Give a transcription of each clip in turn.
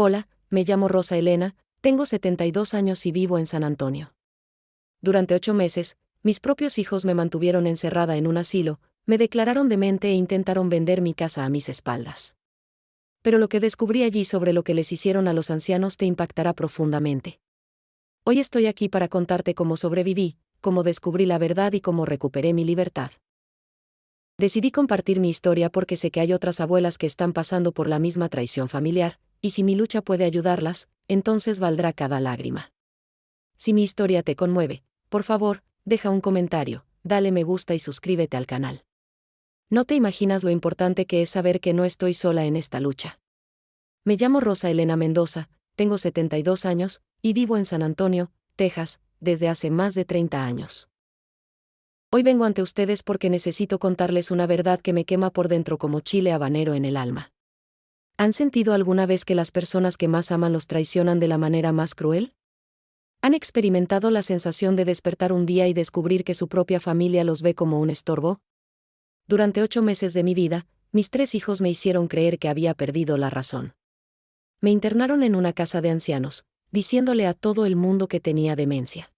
Hola, me llamo Rosa Elena, tengo 72 años y vivo en San Antonio. Durante 8 meses, mis propios hijos me mantuvieron encerrada en un asilo, me declararon demente e intentaron vender mi casa a mis espaldas. Pero lo que descubrí allí sobre lo que les hicieron a los ancianos te impactará profundamente. Hoy estoy aquí para contarte cómo sobreviví, cómo descubrí la verdad y cómo recuperé mi libertad. Decidí compartir mi historia porque sé que hay otras abuelas que están pasando por la misma traición familiar, y si mi lucha puede ayudarlas, entonces valdrá cada lágrima. Si mi historia te conmueve, por favor, deja un comentario, dale me gusta y suscríbete al canal. No te imaginas lo importante que es saber que no estoy sola en esta lucha. Me llamo Rosa Elena Mendoza, tengo 72 años, y vivo en San Antonio, Texas, desde hace más de 30 años. Hoy vengo ante ustedes porque necesito contarles una verdad que me quema por dentro como chile habanero en el alma. ¿Han sentido alguna vez que las personas que más aman los traicionan de la manera más cruel? ¿Han experimentado la sensación de despertar un día y descubrir que su propia familia los ve como un estorbo? Durante 8 meses de mi vida, mis 3 hijos me hicieron creer que había perdido la razón. Me internaron en una casa de ancianos, diciéndole a todo el mundo que tenía demencia.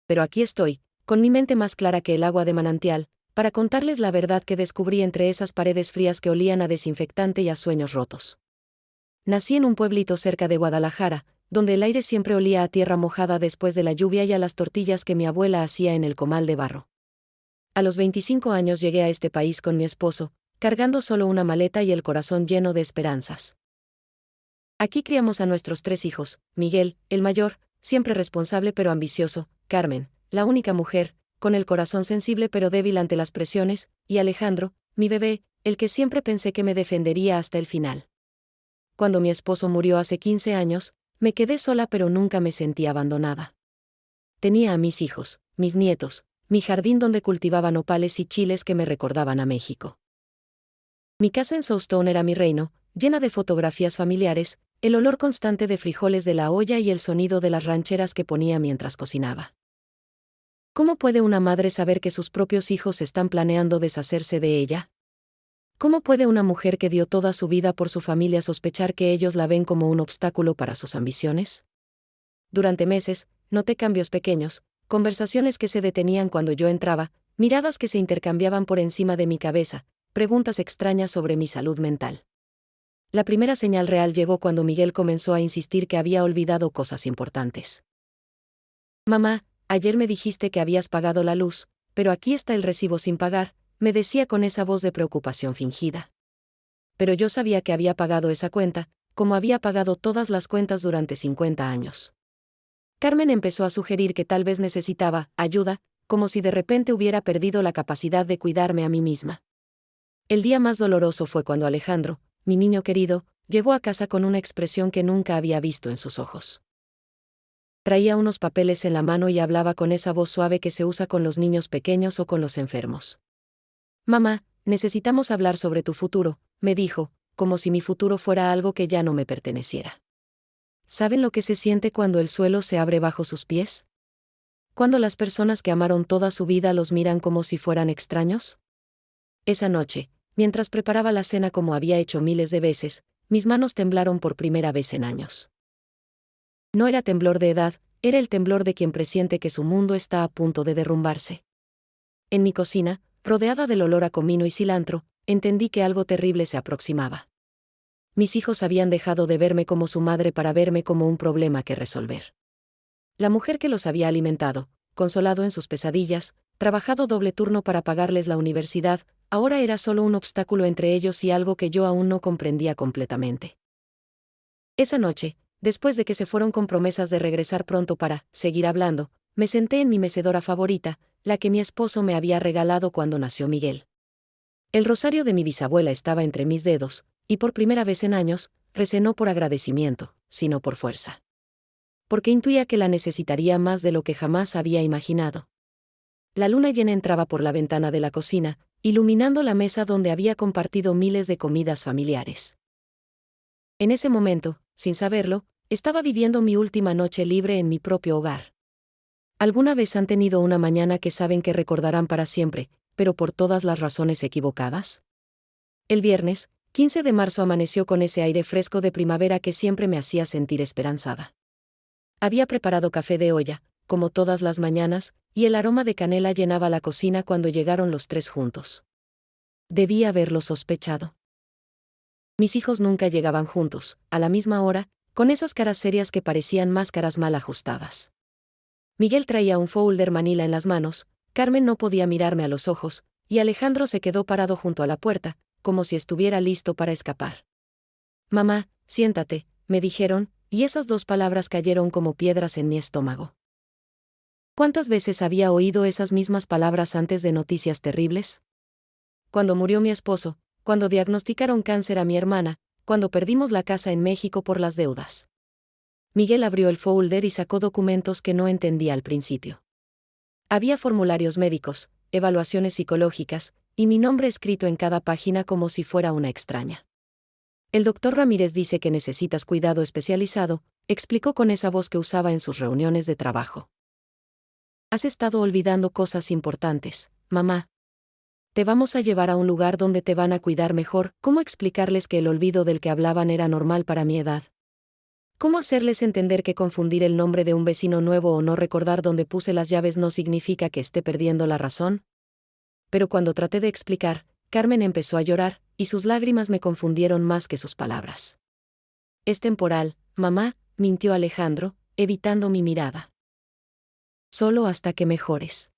Pero aquí estoy, con mi mente más clara que el agua de manantial, para contarles la verdad que descubrí entre esas paredes frías que olían a desinfectante y a sueños rotos. Nací en un pueblito cerca de Guadalajara, donde el aire siempre olía a tierra mojada después de la lluvia y a las tortillas que mi abuela hacía en el comal de barro. A los 25 años llegué a este país con mi esposo, cargando solo una maleta y el corazón lleno de esperanzas. Aquí criamos a nuestros 3 hijos, Miguel, el mayor, siempre responsable pero ambicioso, Carmen, la única mujer, con el corazón sensible pero débil ante las presiones, y Alejandro, mi bebé, el que siempre pensé que me defendería hasta el final. Cuando mi esposo murió hace 15 años, me quedé sola pero nunca me sentí abandonada. Tenía a mis hijos, mis nietos, mi jardín donde cultivaba nopales y chiles que me recordaban a México. Mi casa en Soustone era mi reino, llena de fotografías familiares, el olor constante de frijoles de la olla y el sonido de las rancheras que ponía mientras cocinaba. ¿Cómo puede una madre saber que sus propios hijos están planeando deshacerse de ella? ¿Cómo puede una mujer que dio toda su vida por su familia sospechar que ellos la ven como un obstáculo para sus ambiciones? Durante meses, noté cambios pequeños, conversaciones que se detenían cuando yo entraba, miradas que se intercambiaban por encima de mi cabeza, preguntas extrañas sobre mi salud mental. La primera señal real llegó cuando Miguel comenzó a insistir que había olvidado cosas importantes. Mamá, ayer me dijiste que habías pagado la luz, pero aquí está el recibo sin pagar, me decía con esa voz de preocupación fingida. Pero yo sabía que había pagado esa cuenta, como había pagado todas las cuentas durante 50 años. Carmen empezó a sugerir que tal vez necesitaba ayuda, como si de repente hubiera perdido la capacidad de cuidarme a mí misma. El día más doloroso fue cuando Alejandro, mi niño querido, llegó a casa con una expresión que nunca había visto en sus ojos. Traía unos papeles en la mano y hablaba con esa voz suave que se usa con los niños pequeños o con los enfermos. Mamá, necesitamos hablar sobre tu futuro, me dijo, como si mi futuro fuera algo que ya no me perteneciera. ¿Saben lo que se siente cuando el suelo se abre bajo sus pies? ¿Cuando las personas que amaron toda su vida los miran como si fueran extraños? Esa noche, mientras preparaba la cena como había hecho miles de veces, mis manos temblaron por primera vez en años. No era temblor de edad, era el temblor de quien presiente que su mundo está a punto de derrumbarse. En mi cocina, rodeada del olor a comino y cilantro, entendí que algo terrible se aproximaba. Mis hijos habían dejado de verme como su madre para verme como un problema que resolver. La mujer que los había alimentado, consolado en sus pesadillas, trabajado doble turno para pagarles la universidad, ahora era solo un obstáculo entre ellos y algo que yo aún no comprendía completamente. Esa noche, después de que se fueron con promesas de regresar pronto para seguir hablando, me senté en mi mecedora favorita, la que mi esposo me había regalado cuando nació Miguel. El rosario de mi bisabuela estaba entre mis dedos, y por primera vez en años, recé no por agradecimiento, sino por fuerza. Porque intuía que la necesitaría más de lo que jamás había imaginado. La luna llena entraba por la ventana de la cocina, iluminando la mesa donde había compartido miles de comidas familiares. En ese momento, sin saberlo, estaba viviendo mi última noche libre en mi propio hogar. ¿Alguna vez han tenido una mañana que saben que recordarán para siempre, pero por todas las razones equivocadas? El viernes, 15 de marzo amaneció con ese aire fresco de primavera que siempre me hacía sentir esperanzada. Había preparado café de olla, como todas las mañanas, y el aroma de canela llenaba la cocina cuando llegaron los tres juntos. Debí haberlo sospechado. Mis hijos nunca llegaban juntos, a la misma hora, con esas caras serias que parecían máscaras mal ajustadas. Miguel traía un folder manila en las manos, Carmen no podía mirarme a los ojos, y Alejandro se quedó parado junto a la puerta, como si estuviera listo para escapar. «Mamá, siéntate», me dijeron, y esas dos palabras cayeron como piedras en mi estómago. ¿Cuántas veces había oído esas mismas palabras antes de noticias terribles? Cuando murió mi esposo, cuando diagnosticaron cáncer a mi hermana, cuando perdimos la casa en México por las deudas. Miguel abrió el folder y sacó documentos que no entendía al principio. Había formularios médicos, evaluaciones psicológicas, y mi nombre escrito en cada página como si fuera una extraña. «El doctor Ramírez dice que necesitas cuidado especializado», explicó con esa voz que usaba en sus reuniones de trabajo. «Has estado olvidando cosas importantes, mamá. Te vamos a llevar a un lugar donde te van a cuidar mejor». ¿Cómo explicarles que el olvido del que hablaban era normal para mi edad? ¿Cómo hacerles entender que confundir el nombre de un vecino nuevo o no recordar dónde puse las llaves no significa que esté perdiendo la razón? Pero cuando traté de explicar, Carmen empezó a llorar, y sus lágrimas me confundieron más que sus palabras. «Es temporal, mamá», mintió Alejandro, evitando mi mirada. «Solo hasta que mejores».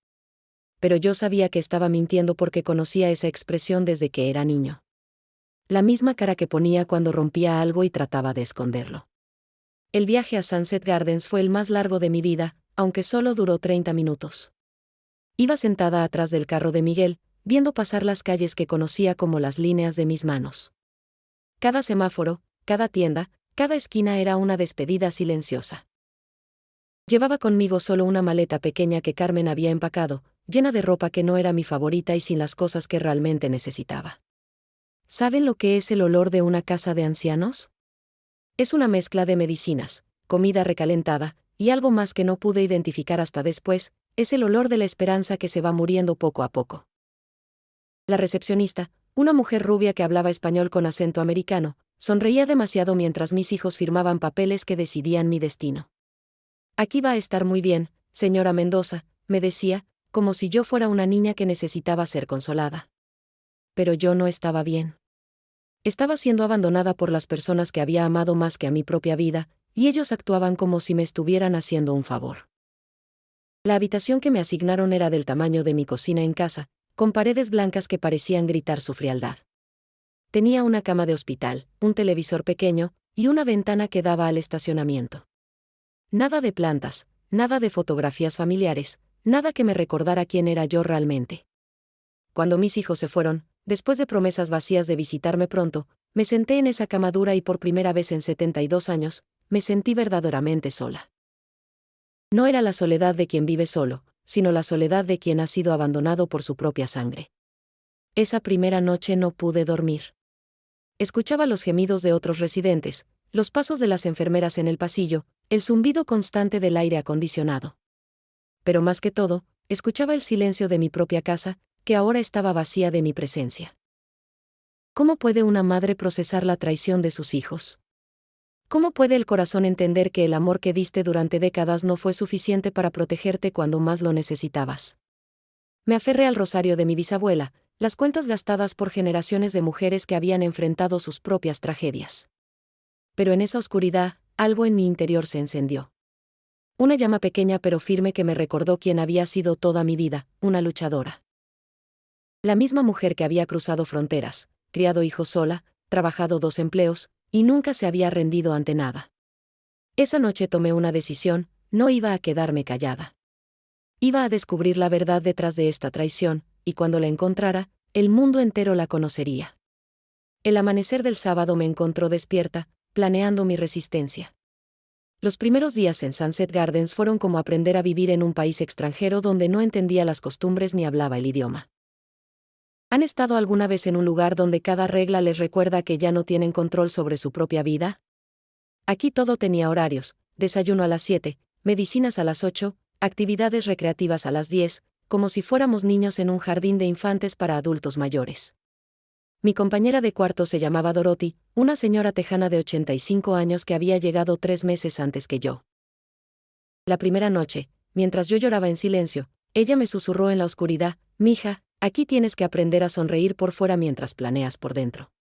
Pero yo sabía que estaba mintiendo porque conocía esa expresión desde que era niño. La misma cara que ponía cuando rompía algo y trataba de esconderlo. El viaje a Sunset Gardens fue el más largo de mi vida, aunque solo duró 30 minutos. Iba sentada atrás del carro de Miguel, viendo pasar las calles que conocía como las líneas de mis manos. Cada semáforo, cada tienda, cada esquina era una despedida silenciosa. Llevaba conmigo solo una maleta pequeña que Carmen había empacado, llena de ropa que no era mi favorita y sin las cosas que realmente necesitaba. ¿Saben lo que es el olor de una casa de ancianos? Es una mezcla de medicinas, comida recalentada, y algo más que no pude identificar hasta después, es el olor de la esperanza que se va muriendo poco a poco. La recepcionista, una mujer rubia que hablaba español con acento americano, sonreía demasiado mientras mis hijos firmaban papeles que decidían mi destino. «Aquí va a estar muy bien, señora Mendoza», me decía, como si yo fuera una niña que necesitaba ser consolada. Pero yo no estaba bien. Estaba siendo abandonada por las personas que había amado más que a mi propia vida, y ellos actuaban como si me estuvieran haciendo un favor. La habitación que me asignaron era del tamaño de mi cocina en casa, con paredes blancas que parecían gritar su frialdad. Tenía una cama de hospital, un televisor pequeño, y una ventana que daba al estacionamiento. Nada de plantas, nada de fotografías familiares, nada que me recordara quién era yo realmente. Cuando mis hijos se fueron, después de promesas vacías de visitarme pronto, me senté en esa cama dura y por primera vez en 72 años, me sentí verdaderamente sola. No era la soledad de quien vive solo, sino la soledad de quien ha sido abandonado por su propia sangre. Esa primera noche no pude dormir. Escuchaba los gemidos de otros residentes, los pasos de las enfermeras en el pasillo, el zumbido constante del aire acondicionado. Pero más que todo, escuchaba el silencio de mi propia casa, que ahora estaba vacía de mi presencia. ¿Cómo puede una madre procesar la traición de sus hijos? ¿Cómo puede el corazón entender que el amor que diste durante décadas no fue suficiente para protegerte cuando más lo necesitabas? Me aferré al rosario de mi bisabuela, las cuentas gastadas por generaciones de mujeres que habían enfrentado sus propias tragedias. Pero en esa oscuridad, algo en mi interior se encendió. Una llama pequeña pero firme que me recordó quién había sido toda mi vida, una luchadora. La misma mujer que había cruzado fronteras, criado hijos sola, trabajado 2 empleos, y nunca se había rendido ante nada. Esa noche tomé una decisión, no iba a quedarme callada. Iba a descubrir la verdad detrás de esta traición, y cuando la encontrara, el mundo entero la conocería. El amanecer del sábado me encontró despierta, planeando mi resistencia. Los primeros días en Sunset Gardens fueron como aprender a vivir en un país extranjero donde no entendía las costumbres ni hablaba el idioma. ¿Han estado alguna vez en un lugar donde cada regla les recuerda que ya no tienen control sobre su propia vida? Aquí todo tenía horarios: desayuno a las 7, medicinas a las 8, actividades recreativas a las 10, como si fuéramos niños en un jardín de infantes para adultos mayores. Mi compañera de cuarto se llamaba Dorothy, una señora tejana de 85 años que había llegado 3 meses antes que yo. La primera noche, mientras yo lloraba en silencio, ella me susurró en la oscuridad: «Mija, aquí tienes que aprender a sonreír por fuera mientras planeas por dentro».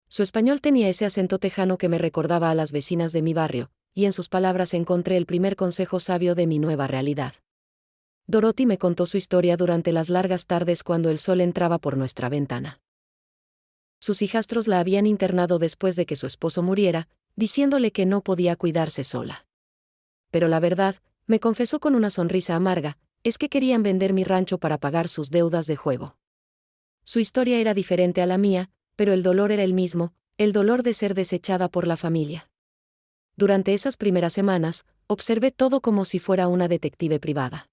Su español tenía ese acento tejano que me recordaba a las vecinas de mi barrio, y en sus palabras encontré el primer consejo sabio de mi nueva realidad. Dorothy me contó su historia durante las largas tardes cuando el sol entraba por nuestra ventana. Sus hijastros la habían internado después de que su esposo muriera, diciéndole que no podía cuidarse sola. Pero la verdad, me confesó con una sonrisa amarga, es que querían vender mi rancho para pagar sus deudas de juego. Su historia era diferente a la mía, pero el dolor era el mismo, el dolor de ser desechada por la familia. Durante esas primeras semanas, observé todo como si fuera una detective privada.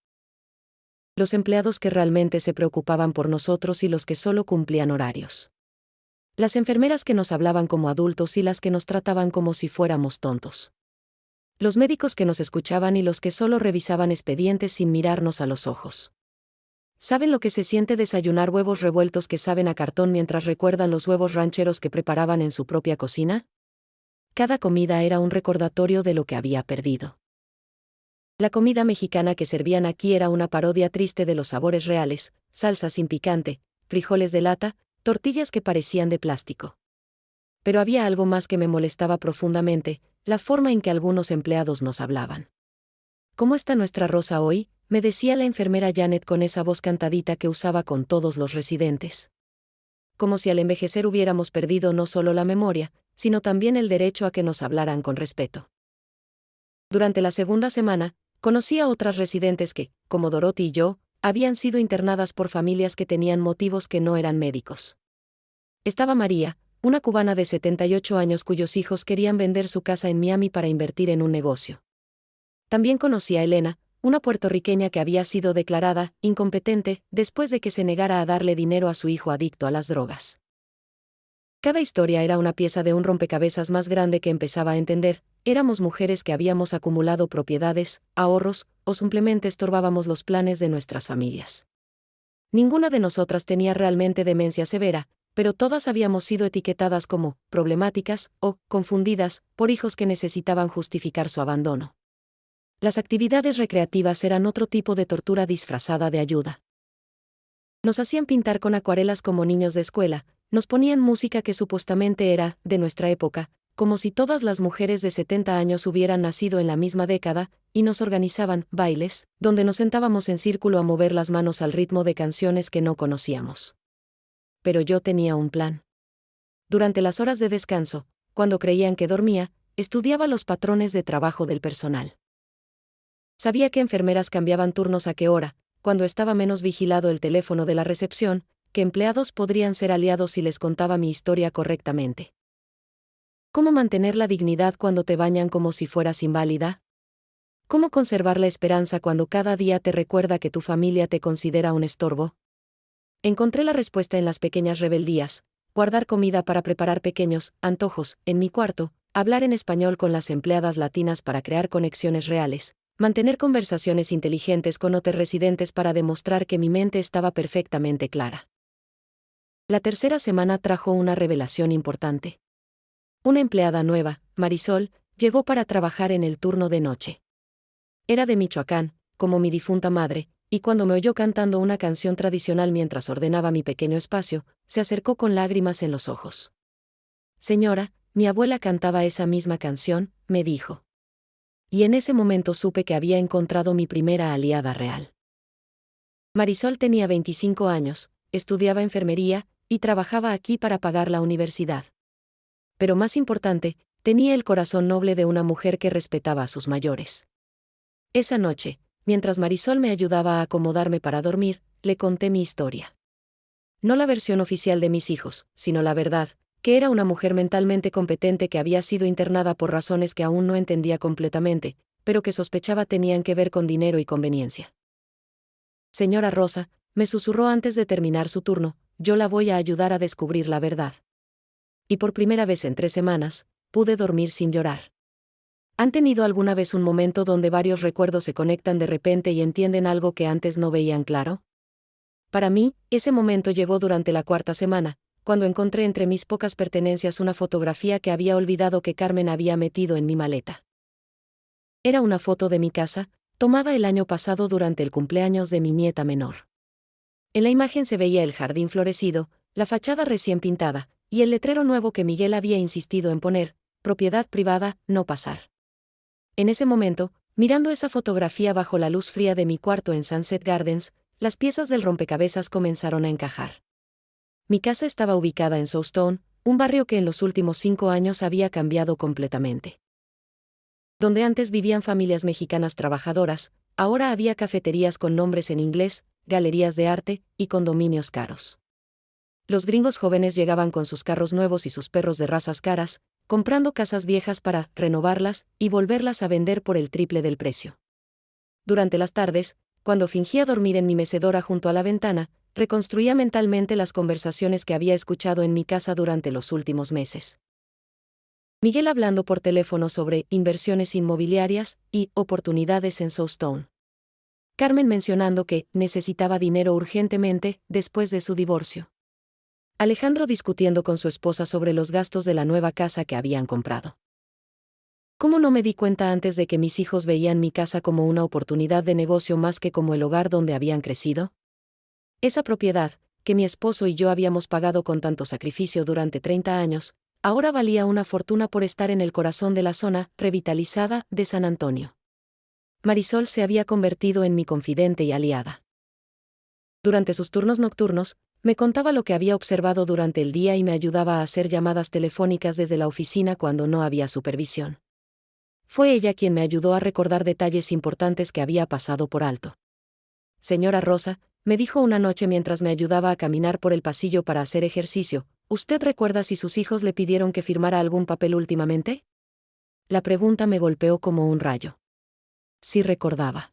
Los empleados que realmente se preocupaban por nosotros y los que solo cumplían horarios. Las enfermeras que nos hablaban como adultos y las que nos trataban como si fuéramos tontos. Los médicos que nos escuchaban y los que solo revisaban expedientes sin mirarnos a los ojos. ¿Saben lo que se siente desayunar huevos revueltos que saben a cartón mientras recuerdan los huevos rancheros que preparaban en su propia cocina? Cada comida era un recordatorio de lo que había perdido. La comida mexicana que servían aquí era una parodia triste de los sabores reales: salsa sin picante, frijoles de lata, tortillas que parecían de plástico. Pero había algo más que me molestaba profundamente: la forma en que algunos empleados nos hablaban. «¿Cómo está nuestra Rosa hoy?», me decía la enfermera Janet con esa voz cantadita que usaba con todos los residentes. Como si al envejecer hubiéramos perdido no solo la memoria, sino también el derecho a que nos hablaran con respeto. Durante la segunda semana, conocí a otras residentes que, como Dorothy y yo, habían sido internadas por familias que tenían motivos que no eran médicos. Estaba María, una cubana de 78 años cuyos hijos querían vender su casa en Miami para invertir en un negocio. También conocí a Elena, una puertorriqueña que había sido declarada incompetente después de que se negara a darle dinero a su hijo adicto a las drogas. Cada historia era una pieza de un rompecabezas más grande que empezaba a entender: éramos mujeres que habíamos acumulado propiedades, ahorros, o simplemente estorbábamos los planes de nuestras familias. Ninguna de nosotras tenía realmente demencia severa, pero todas habíamos sido etiquetadas como problemáticas o confundidas por hijos que necesitaban justificar su abandono. Las actividades recreativas eran otro tipo de tortura disfrazada de ayuda. Nos hacían pintar con acuarelas como niños de escuela, nos ponían música que supuestamente era de nuestra época, como si todas las mujeres de 70 años hubieran nacido en la misma década, y nos organizaban bailes, donde nos sentábamos en círculo a mover las manos al ritmo de canciones que no conocíamos. Pero yo tenía un plan. Durante las horas de descanso, cuando creían que dormía, estudiaba los patrones de trabajo del personal. Sabía que enfermeras cambiaban turnos a qué hora, cuando estaba menos vigilado el teléfono de la recepción, que empleados podrían ser aliados si les contaba mi historia correctamente. ¿Cómo mantener la dignidad cuando te bañan como si fueras inválida? ¿Cómo conservar la esperanza cuando cada día te recuerda que tu familia te considera un estorbo? Encontré la respuesta en las pequeñas rebeldías: guardar comida para preparar pequeños antojos en mi cuarto, hablar en español con las empleadas latinas para crear conexiones reales, mantener conversaciones inteligentes con otros residentes para demostrar que mi mente estaba perfectamente clara. La tercera semana trajo una revelación importante. Una empleada nueva, Marisol, llegó para trabajar en el turno de noche. Era de Michoacán, como mi difunta madre, y cuando me oyó cantando una canción tradicional mientras ordenaba mi pequeño espacio, se acercó con lágrimas en los ojos. «Señora, mi abuela cantaba esa misma canción», me dijo. Y en ese momento supe que había encontrado mi primera aliada real. Marisol tenía 25 años, estudiaba enfermería, y trabajaba aquí para pagar la universidad. Pero más importante, tenía el corazón noble de una mujer que respetaba a sus mayores. Esa noche, mientras Marisol me ayudaba a acomodarme para dormir, le conté mi historia. No la versión oficial de mis hijos, sino la verdad, que era una mujer mentalmente competente que había sido internada por razones que aún no entendía completamente, pero que sospechaba tenían que ver con dinero y conveniencia. «Señora Rosa», me susurró antes de terminar su turno, «yo la voy a ayudar a descubrir la verdad». Y por primera vez en 3 semanas, pude dormir sin llorar. ¿Han tenido alguna vez un momento donde varios recuerdos se conectan de repente y entienden algo que antes no veían claro? Para mí, ese momento llegó durante la 4ª semana, cuando encontré entre mis pocas pertenencias una fotografía que había olvidado que Carmen había metido en mi maleta. Era una foto de mi casa, tomada el año pasado durante el cumpleaños de mi nieta menor. En la imagen se veía el jardín florecido, la fachada recién pintada, y el letrero nuevo que Miguel había insistido en poner: propiedad privada, no pasar. En ese momento, mirando esa fotografía bajo la luz fría de mi cuarto en Sunset Gardens, las piezas del rompecabezas comenzaron a encajar. Mi casa estaba ubicada en Southtown, un barrio que en los últimos 5 años había cambiado completamente. Donde antes vivían familias mexicanas trabajadoras, ahora había cafeterías con nombres en inglés, galerías de arte y condominios caros. Los gringos jóvenes llegaban con sus carros nuevos y sus perros de razas caras, comprando casas viejas para renovarlas y volverlas a vender por el triple del precio. Durante las tardes, cuando fingía dormir en mi mecedora junto a la ventana, reconstruía mentalmente las conversaciones que había escuchado en mi casa durante los últimos meses. Miguel hablando por teléfono sobre inversiones inmobiliarias y oportunidades en Southtown. Carmen mencionando que necesitaba dinero urgentemente después de su divorcio. Alejandro discutiendo con su esposa sobre los gastos de la nueva casa que habían comprado. ¿Cómo no me di cuenta antes de que mis hijos veían mi casa como una oportunidad de negocio más que como el hogar donde habían crecido? Esa propiedad, que mi esposo y yo habíamos pagado con tanto sacrificio durante 30 años, ahora valía una fortuna por estar en el corazón de la zona revitalizada de San Antonio. Marisol se había convertido en mi confidente y aliada. Durante sus turnos nocturnos, me contaba lo que había observado durante el día y me ayudaba a hacer llamadas telefónicas desde la oficina cuando no había supervisión. Fue ella quien me ayudó a recordar detalles importantes que había pasado por alto. Señora Rosa, me dijo una noche mientras me ayudaba a caminar por el pasillo para hacer ejercicio, ¿usted recuerda si sus hijos le pidieron que firmara algún papel últimamente? La pregunta me golpeó como un rayo. Sí recordaba.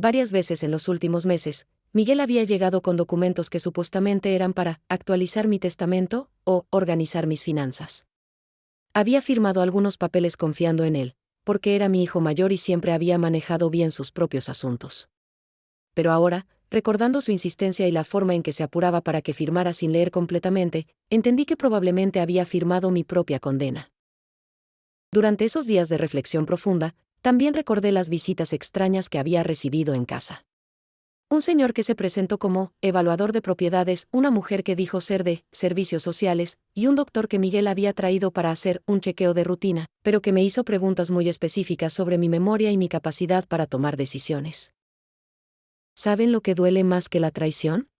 Varias veces en los últimos meses, Miguel había llegado con documentos que supuestamente eran para actualizar mi testamento o organizar mis finanzas. Había firmado algunos papeles confiando en él, porque era mi hijo mayor y siempre había manejado bien sus propios asuntos. Pero ahora, recordando su insistencia y la forma en que se apuraba para que firmara sin leer completamente, entendí que probablemente había firmado mi propia condena. Durante esos días de reflexión profunda, también recordé las visitas extrañas que había recibido en casa. Un señor que se presentó como evaluador de propiedades, una mujer que dijo ser de servicios sociales, y un doctor que Miguel había traído para hacer un chequeo de rutina, pero que me hizo preguntas muy específicas sobre mi memoria y mi capacidad para tomar decisiones. ¿Saben lo que duele más que la traición?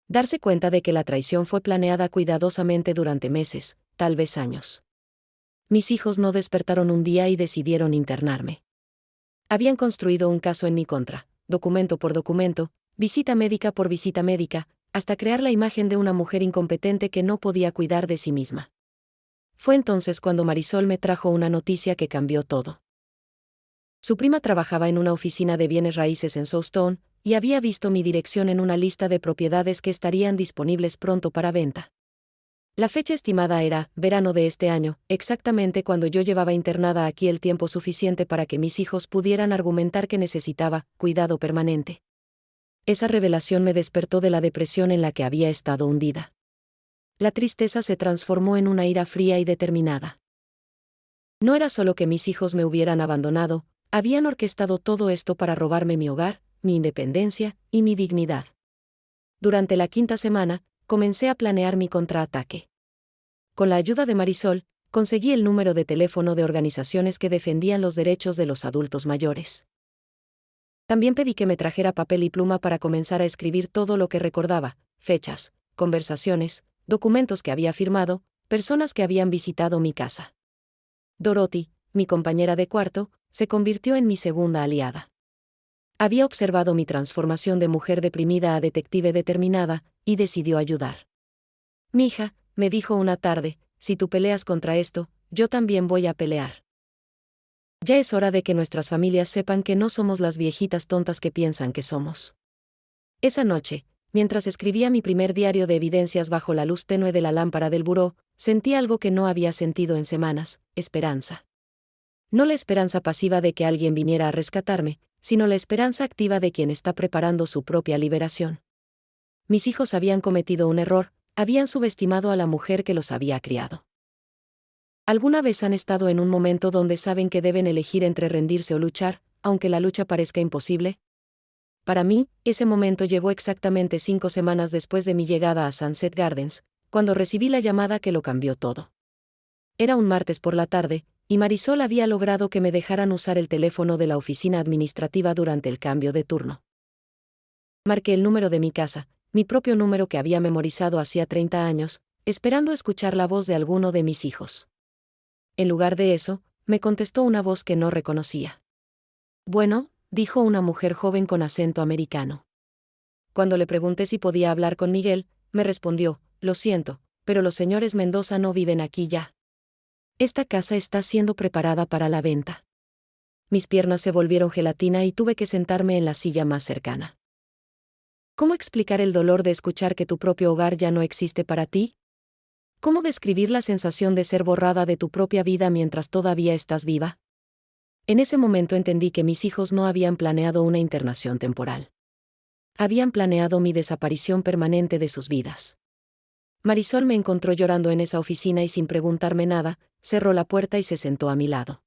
Darse cuenta de que la traición fue planeada cuidadosamente durante meses, tal vez años. Mis hijos no despertaron un día y decidieron internarme. Habían construido un caso en mi contra, documento por documento, visita médica por visita médica, hasta crear la imagen de una mujer incompetente que no podía cuidar de sí misma. Fue entonces cuando Marisol me trajo una noticia que cambió todo. Su prima trabajaba en una oficina de bienes raíces en Southtown, y había visto mi dirección en una lista de propiedades que estarían disponibles pronto para venta. La fecha estimada era verano de este año, exactamente cuando yo llevaba internada aquí el tiempo suficiente para que mis hijos pudieran argumentar que necesitaba cuidado permanente. Esa revelación me despertó de la depresión en la que había estado hundida. La tristeza se transformó en una ira fría y determinada. No era solo que mis hijos me hubieran abandonado, habían orquestado todo esto para robarme mi hogar, mi independencia y mi dignidad. Durante la 5ª semana, comencé a planear mi contraataque. Con la ayuda de Marisol, conseguí el número de teléfono de organizaciones que defendían los derechos de los adultos mayores. También pedí que me trajera papel y pluma para comenzar a escribir todo lo que recordaba, fechas, conversaciones, documentos que había firmado, personas que habían visitado mi casa. Dorothy, mi compañera de cuarto, se convirtió en mi segunda aliada. Había observado mi transformación de mujer deprimida a detective determinada, y decidió ayudar. «Mija», me dijo una tarde, «si tú peleas contra esto, yo también voy a pelear. Ya es hora de que nuestras familias sepan que no somos las viejitas tontas que piensan que somos». Esa noche, mientras escribía mi primer diario de evidencias bajo la luz tenue de la lámpara del buró, sentí algo que no había sentido en semanas: esperanza. No la esperanza pasiva de que alguien viniera a rescatarme, sino la esperanza activa de quien está preparando su propia liberación. Mis hijos habían cometido un error, habían subestimado a la mujer que los había criado. ¿Alguna vez han estado en un momento donde saben que deben elegir entre rendirse o luchar, aunque la lucha parezca imposible? Para mí, ese momento llegó exactamente 5 semanas después de mi llegada a Sunset Gardens, cuando recibí la llamada que lo cambió todo. Era un martes por la tarde, y Marisol había logrado que me dejaran usar el teléfono de la oficina administrativa durante el cambio de turno. Marqué el número de mi casa, mi propio número que había memorizado hacía 30 años, esperando escuchar la voz de alguno de mis hijos. En lugar de eso, me contestó una voz que no reconocía. Bueno, dijo una mujer joven con acento americano. Cuando le pregunté si podía hablar con Miguel, me respondió, lo siento, pero los señores Mendoza no viven aquí ya. Esta casa está siendo preparada para la venta. Mis piernas se volvieron gelatina y tuve que sentarme en la silla más cercana. ¿Cómo explicar el dolor de escuchar que tu propio hogar ya no existe para ti? ¿Cómo describir la sensación de ser borrada de tu propia vida mientras todavía estás viva? En ese momento entendí que mis hijos no habían planeado una internación temporal. Habían planeado mi desaparición permanente de sus vidas. Marisol me encontró llorando en esa oficina y sin preguntarme nada, cerró la puerta y se sentó a mi lado.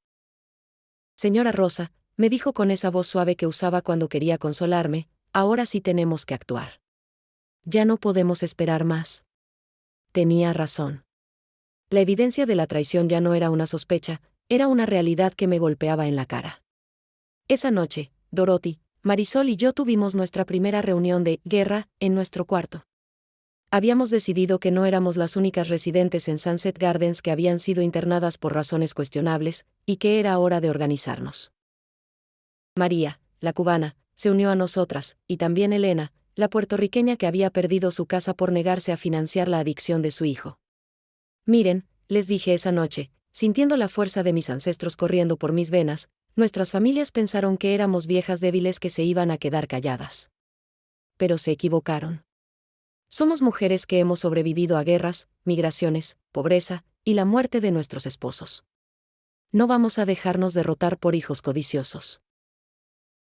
Señora Rosa, me dijo con esa voz suave que usaba cuando quería consolarme, ahora sí tenemos que actuar. Ya no podemos esperar más. Tenía razón. La evidencia de la traición ya no era una sospecha, era una realidad que me golpeaba en la cara. Esa noche, Dorothy, Marisol y yo tuvimos nuestra primera reunión de guerra en nuestro cuarto. Habíamos decidido que no éramos las únicas residentes en Sunset Gardens que habían sido internadas por razones cuestionables, y que era hora de organizarnos. María, la cubana, se unió a nosotras, y también Elena, la puertorriqueña que había perdido su casa por negarse a financiar la adicción de su hijo. Miren, les dije esa noche, sintiendo la fuerza de mis ancestros corriendo por mis venas, nuestras familias pensaron que éramos viejas débiles que se iban a quedar calladas. Pero se equivocaron. Somos mujeres que hemos sobrevivido a guerras, migraciones, pobreza, y la muerte de nuestros esposos. No vamos a dejarnos derrotar por hijos codiciosos.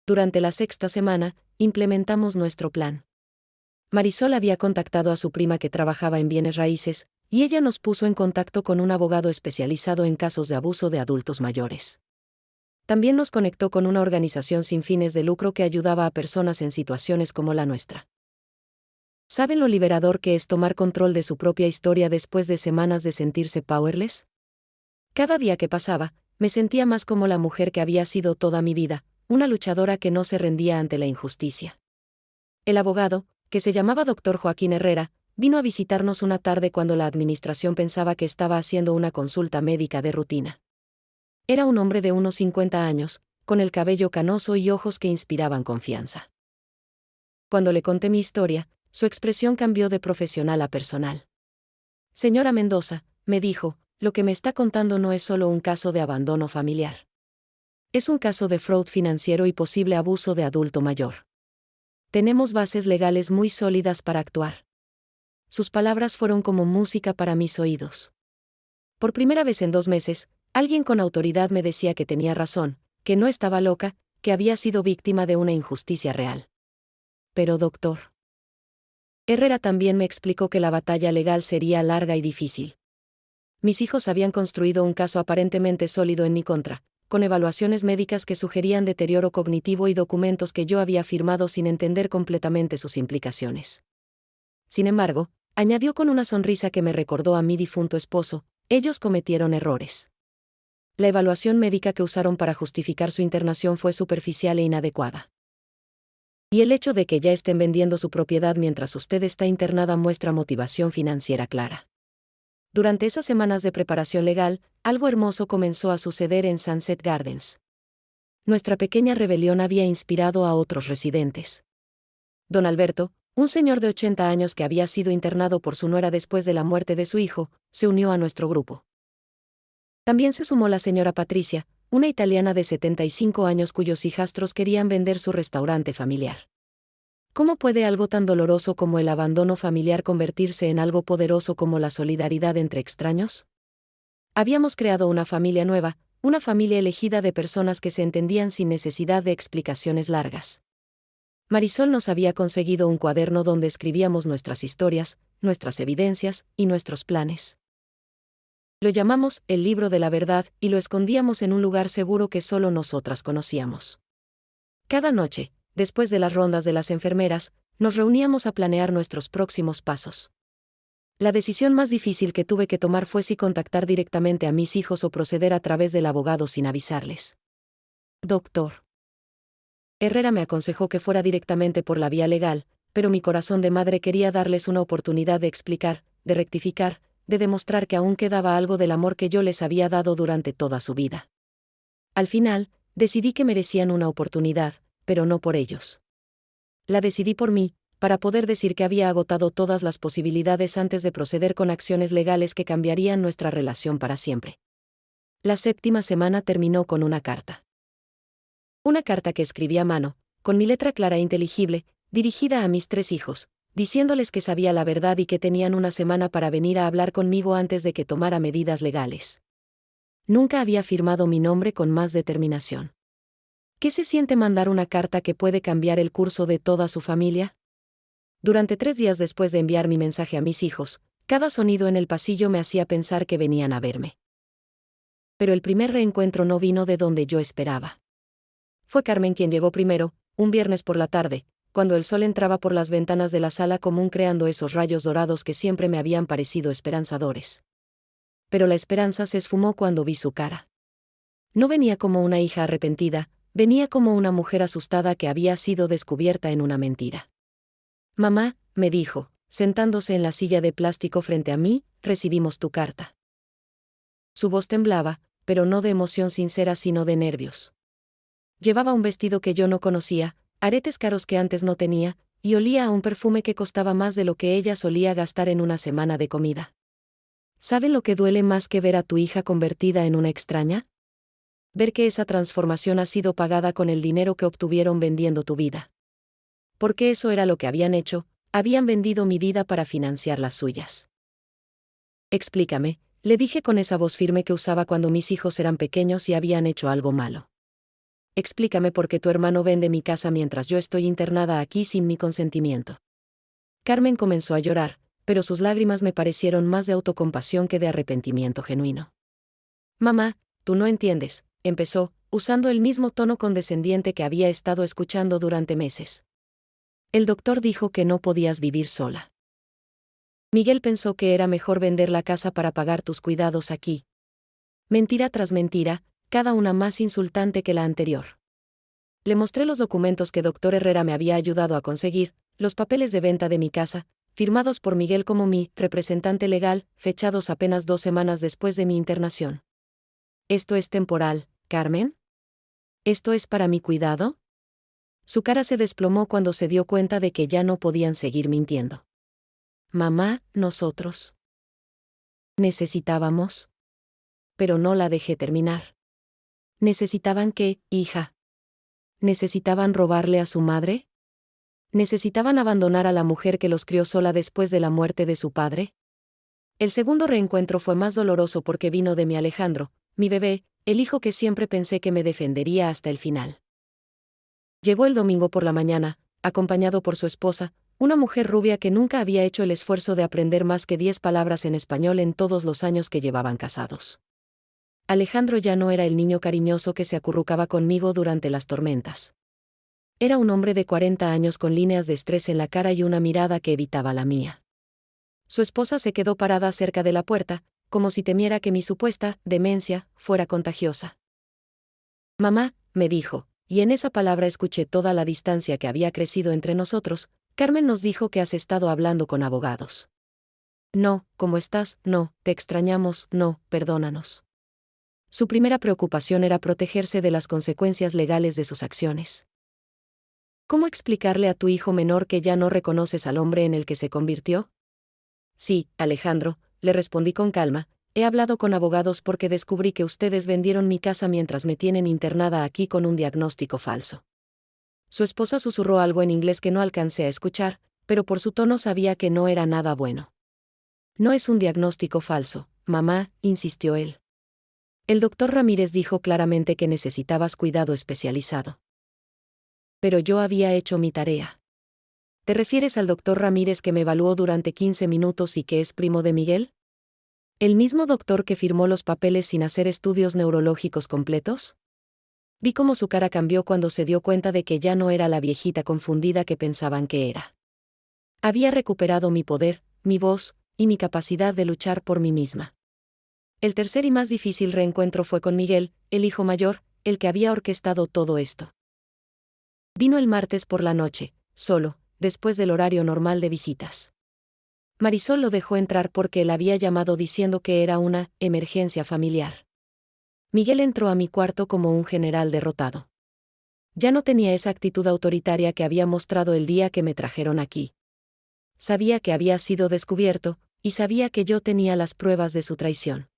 Durante la 6ª semana, implementamos nuestro plan. Marisol había contactado a su prima que trabajaba en bienes raíces, y ella nos puso en contacto con un abogado especializado en casos de abuso de adultos mayores. También nos conectó con una organización sin fines de lucro que ayudaba a personas en situaciones como la nuestra. ¿Saben lo liberador que es tomar control de su propia historia después de semanas de sentirse powerless? Cada día que pasaba, me sentía más como la mujer que había sido toda mi vida, una luchadora que no se rendía ante la injusticia. El abogado, que se llamaba Dr. Joaquín Herrera, vino a visitarnos una tarde cuando la administración pensaba que estaba haciendo una consulta médica de rutina. Era un hombre de unos 50 años, con el cabello canoso y ojos que inspiraban confianza. Cuando le conté mi historia, su expresión cambió de profesional a personal. Señora Mendoza, me dijo, lo que me está contando no es solo un caso de abandono familiar. Es un caso de fraude financiero y posible abuso de adulto mayor. Tenemos bases legales muy sólidas para actuar. Sus palabras fueron como música para mis oídos. Por primera vez en 2 meses, alguien con autoridad me decía que tenía razón, que no estaba loca, que había sido víctima de una injusticia real. Pero doctor. Herrera también me explicó que la batalla legal sería larga y difícil. Mis hijos habían construido un caso aparentemente sólido en mi contra, con evaluaciones médicas que sugerían deterioro cognitivo y documentos que yo había firmado sin entender completamente sus implicaciones. Sin embargo, añadió con una sonrisa que me recordó a mi difunto esposo, ellos cometieron errores. La evaluación médica que usaron para justificar su internación fue superficial e inadecuada. Y el hecho de que ya estén vendiendo su propiedad mientras usted está internada muestra motivación financiera clara. Durante esas semanas de preparación legal, algo hermoso comenzó a suceder en Sunset Gardens. Nuestra pequeña rebelión había inspirado a otros residentes. Don Alberto, un señor de 80 años que había sido internado por su nuera después de la muerte de su hijo, se unió a nuestro grupo. También se sumó la señora Patricia, una italiana de 75 años cuyos hijastros querían vender su restaurante familiar. ¿Cómo puede algo tan doloroso como el abandono familiar convertirse en algo poderoso como la solidaridad entre extraños? Habíamos creado una familia nueva, una familia elegida de personas que se entendían sin necesidad de explicaciones largas. Marisol nos había conseguido un cuaderno donde escribíamos nuestras historias, nuestras evidencias y nuestros planes. Lo llamamos el libro de la verdad y lo escondíamos en un lugar seguro que solo nosotras conocíamos. Cada noche, después de las rondas de las enfermeras, nos reuníamos a planear nuestros próximos pasos. La decisión más difícil que tuve que tomar fue si contactar directamente a mis hijos o proceder a través del abogado sin avisarles. Doctor Herrera me aconsejó que fuera directamente por la vía legal, pero mi corazón de madre quería darles una oportunidad de explicar, de rectificar, de demostrar que aún quedaba algo del amor que yo les había dado durante toda su vida. Al final, decidí que merecían una oportunidad, pero no por ellos. La decidí por mí, para poder decir que había agotado todas las posibilidades antes de proceder con acciones legales que cambiarían nuestra relación para siempre. La 7ª semana terminó con una carta. Una carta que escribí a mano, con mi letra clara e inteligible, dirigida a mis 3 hijos, diciéndoles que sabía la verdad y que tenían una semana para venir a hablar conmigo antes de que tomara medidas legales. Nunca había firmado mi nombre con más determinación. ¿Qué se siente mandar una carta que puede cambiar el curso de toda su familia? Durante 3 días después de enviar mi mensaje a mis hijos, cada sonido en el pasillo me hacía pensar que venían a verme. Pero el primer reencuentro no vino de donde yo esperaba. Fue Carmen quien llegó primero, un viernes por la tarde, cuando el sol entraba por las ventanas de la sala común creando esos rayos dorados que siempre me habían parecido esperanzadores. Pero la esperanza se esfumó cuando vi su cara. No venía como una hija arrepentida, venía como una mujer asustada que había sido descubierta en una mentira. Mamá, me dijo, sentándose en la silla de plástico frente a mí, recibimos tu carta. Su voz temblaba, pero no de emoción sincera sino de nervios. Llevaba un vestido que yo no conocía, aretes caros que antes no tenía, y olía a un perfume que costaba más de lo que ella solía gastar en una semana de comida. ¿Saben lo que duele más que ver a tu hija convertida en una extraña? Ver que esa transformación ha sido pagada con el dinero que obtuvieron vendiendo tu vida. Porque eso era lo que habían hecho, habían vendido mi vida para financiar las suyas. Explícame, le dije con esa voz firme que usaba cuando mis hijos eran pequeños y habían hecho algo malo. Explícame por qué tu hermano vende mi casa mientras yo estoy internada aquí sin mi consentimiento. Carmen comenzó a llorar, pero sus lágrimas me parecieron más de autocompasión que de arrepentimiento genuino. Mamá, tú no entiendes, empezó, usando el mismo tono condescendiente que había estado escuchando durante meses. El doctor dijo que no podías vivir sola. Miguel pensó que era mejor vender la casa para pagar tus cuidados aquí. Mentira tras mentira, cada una más insultante que la anterior. Le mostré los documentos que Dr. Herrera me había ayudado a conseguir, los papeles de venta de mi casa, firmados por Miguel como mi representante legal, fechados apenas 2 semanas después de mi internación. ¿Esto es temporal, Carmen? ¿Esto es para mi cuidado? Su cara se desplomó cuando se dio cuenta de que ya no podían seguir mintiendo. Mamá, nosotros necesitábamos. Pero no la dejé terminar. ¿Necesitaban qué, hija? ¿Necesitaban robarle a su madre? ¿Necesitaban abandonar a la mujer que los crió sola después de la muerte de su padre? El segundo reencuentro fue más doloroso porque vino de mi Alejandro, mi bebé, el hijo que siempre pensé que me defendería hasta el final. Llegó el domingo por la mañana, acompañado por su esposa, una mujer rubia que nunca había hecho el esfuerzo de aprender más que 10 palabras en español en todos los años que llevaban casados. Alejandro ya no era el niño cariñoso que se acurrucaba conmigo durante las tormentas. Era un hombre de 40 años con líneas de estrés en la cara y una mirada que evitaba la mía. Su esposa se quedó parada cerca de la puerta, como si temiera que mi supuesta demencia fuera contagiosa. Mamá, me dijo, y en esa palabra escuché toda la distancia que había crecido entre nosotros. Carmen nos dijo que has estado hablando con abogados. No, ¿cómo estás? No, te extrañamos, no, perdónanos. Su primera preocupación era protegerse de las consecuencias legales de sus acciones. ¿Cómo explicarle a tu hijo menor que ya no reconoces al hombre en el que se convirtió? Sí, Alejandro, le respondí con calma, he hablado con abogados porque descubrí que ustedes vendieron mi casa mientras me tienen internada aquí con un diagnóstico falso. Su esposa susurró algo en inglés que no alcancé a escuchar, pero por su tono sabía que no era nada bueno. No es un diagnóstico falso, mamá, insistió él. El doctor Ramírez dijo claramente que necesitabas cuidado especializado. Pero yo había hecho mi tarea. ¿Te refieres al doctor Ramírez que me evaluó durante 15 minutos y que es primo de Miguel? ¿El mismo doctor que firmó los papeles sin hacer estudios neurológicos completos? Vi cómo su cara cambió cuando se dio cuenta de que ya no era la viejita confundida que pensaban que era. Había recuperado mi poder, mi voz, y mi capacidad de luchar por mí misma. El tercer y más difícil reencuentro fue con Miguel, el hijo mayor, el que había orquestado todo esto. Vino el martes por la noche, solo, después del horario normal de visitas. Marisol lo dejó entrar porque él había llamado diciendo que era una emergencia familiar. Miguel entró a mi cuarto como un general derrotado. Ya no tenía esa actitud autoritaria que había mostrado el día que me trajeron aquí. Sabía que había sido descubierto, y sabía que yo tenía las pruebas de su traición.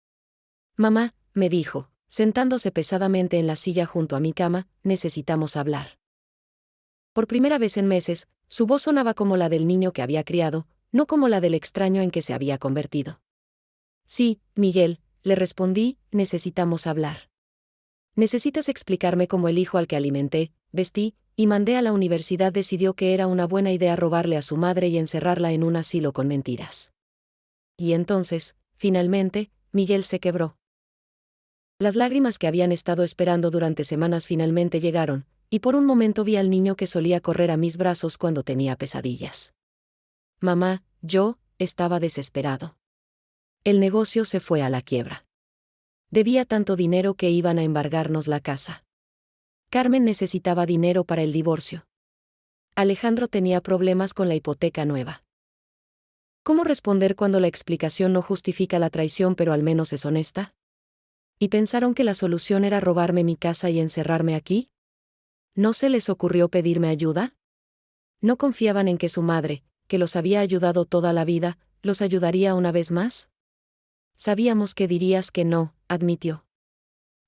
Mamá, me dijo, sentándose pesadamente en la silla junto a mi cama, necesitamos hablar. Por primera vez en meses, su voz sonaba como la del niño que había criado, no como la del extraño en que se había convertido. Sí, Miguel, le respondí, necesitamos hablar. Necesitas explicarme cómo el hijo al que alimenté, vestí, y mandé a la universidad decidió que era una buena idea robarle a su madre y encerrarla en un asilo con mentiras. Y entonces, finalmente, Miguel se quebró. Las lágrimas que habían estado esperando durante semanas finalmente llegaron, y por un momento vi al niño que solía correr a mis brazos cuando tenía pesadillas. Mamá, yo, estaba desesperado. El negocio se fue a la quiebra. Debía tanto dinero que iban a embargarnos la casa. Carmen necesitaba dinero para el divorcio. Alejandro tenía problemas con la hipoteca nueva. ¿Cómo responder cuando la explicación no justifica la traición pero al menos es honesta? ¿Y pensaron que la solución era robarme mi casa y encerrarme aquí? ¿No se les ocurrió pedirme ayuda? ¿No confiaban en que su madre, que los había ayudado toda la vida, los ayudaría una vez más? Sabíamos que dirías que no, admitió.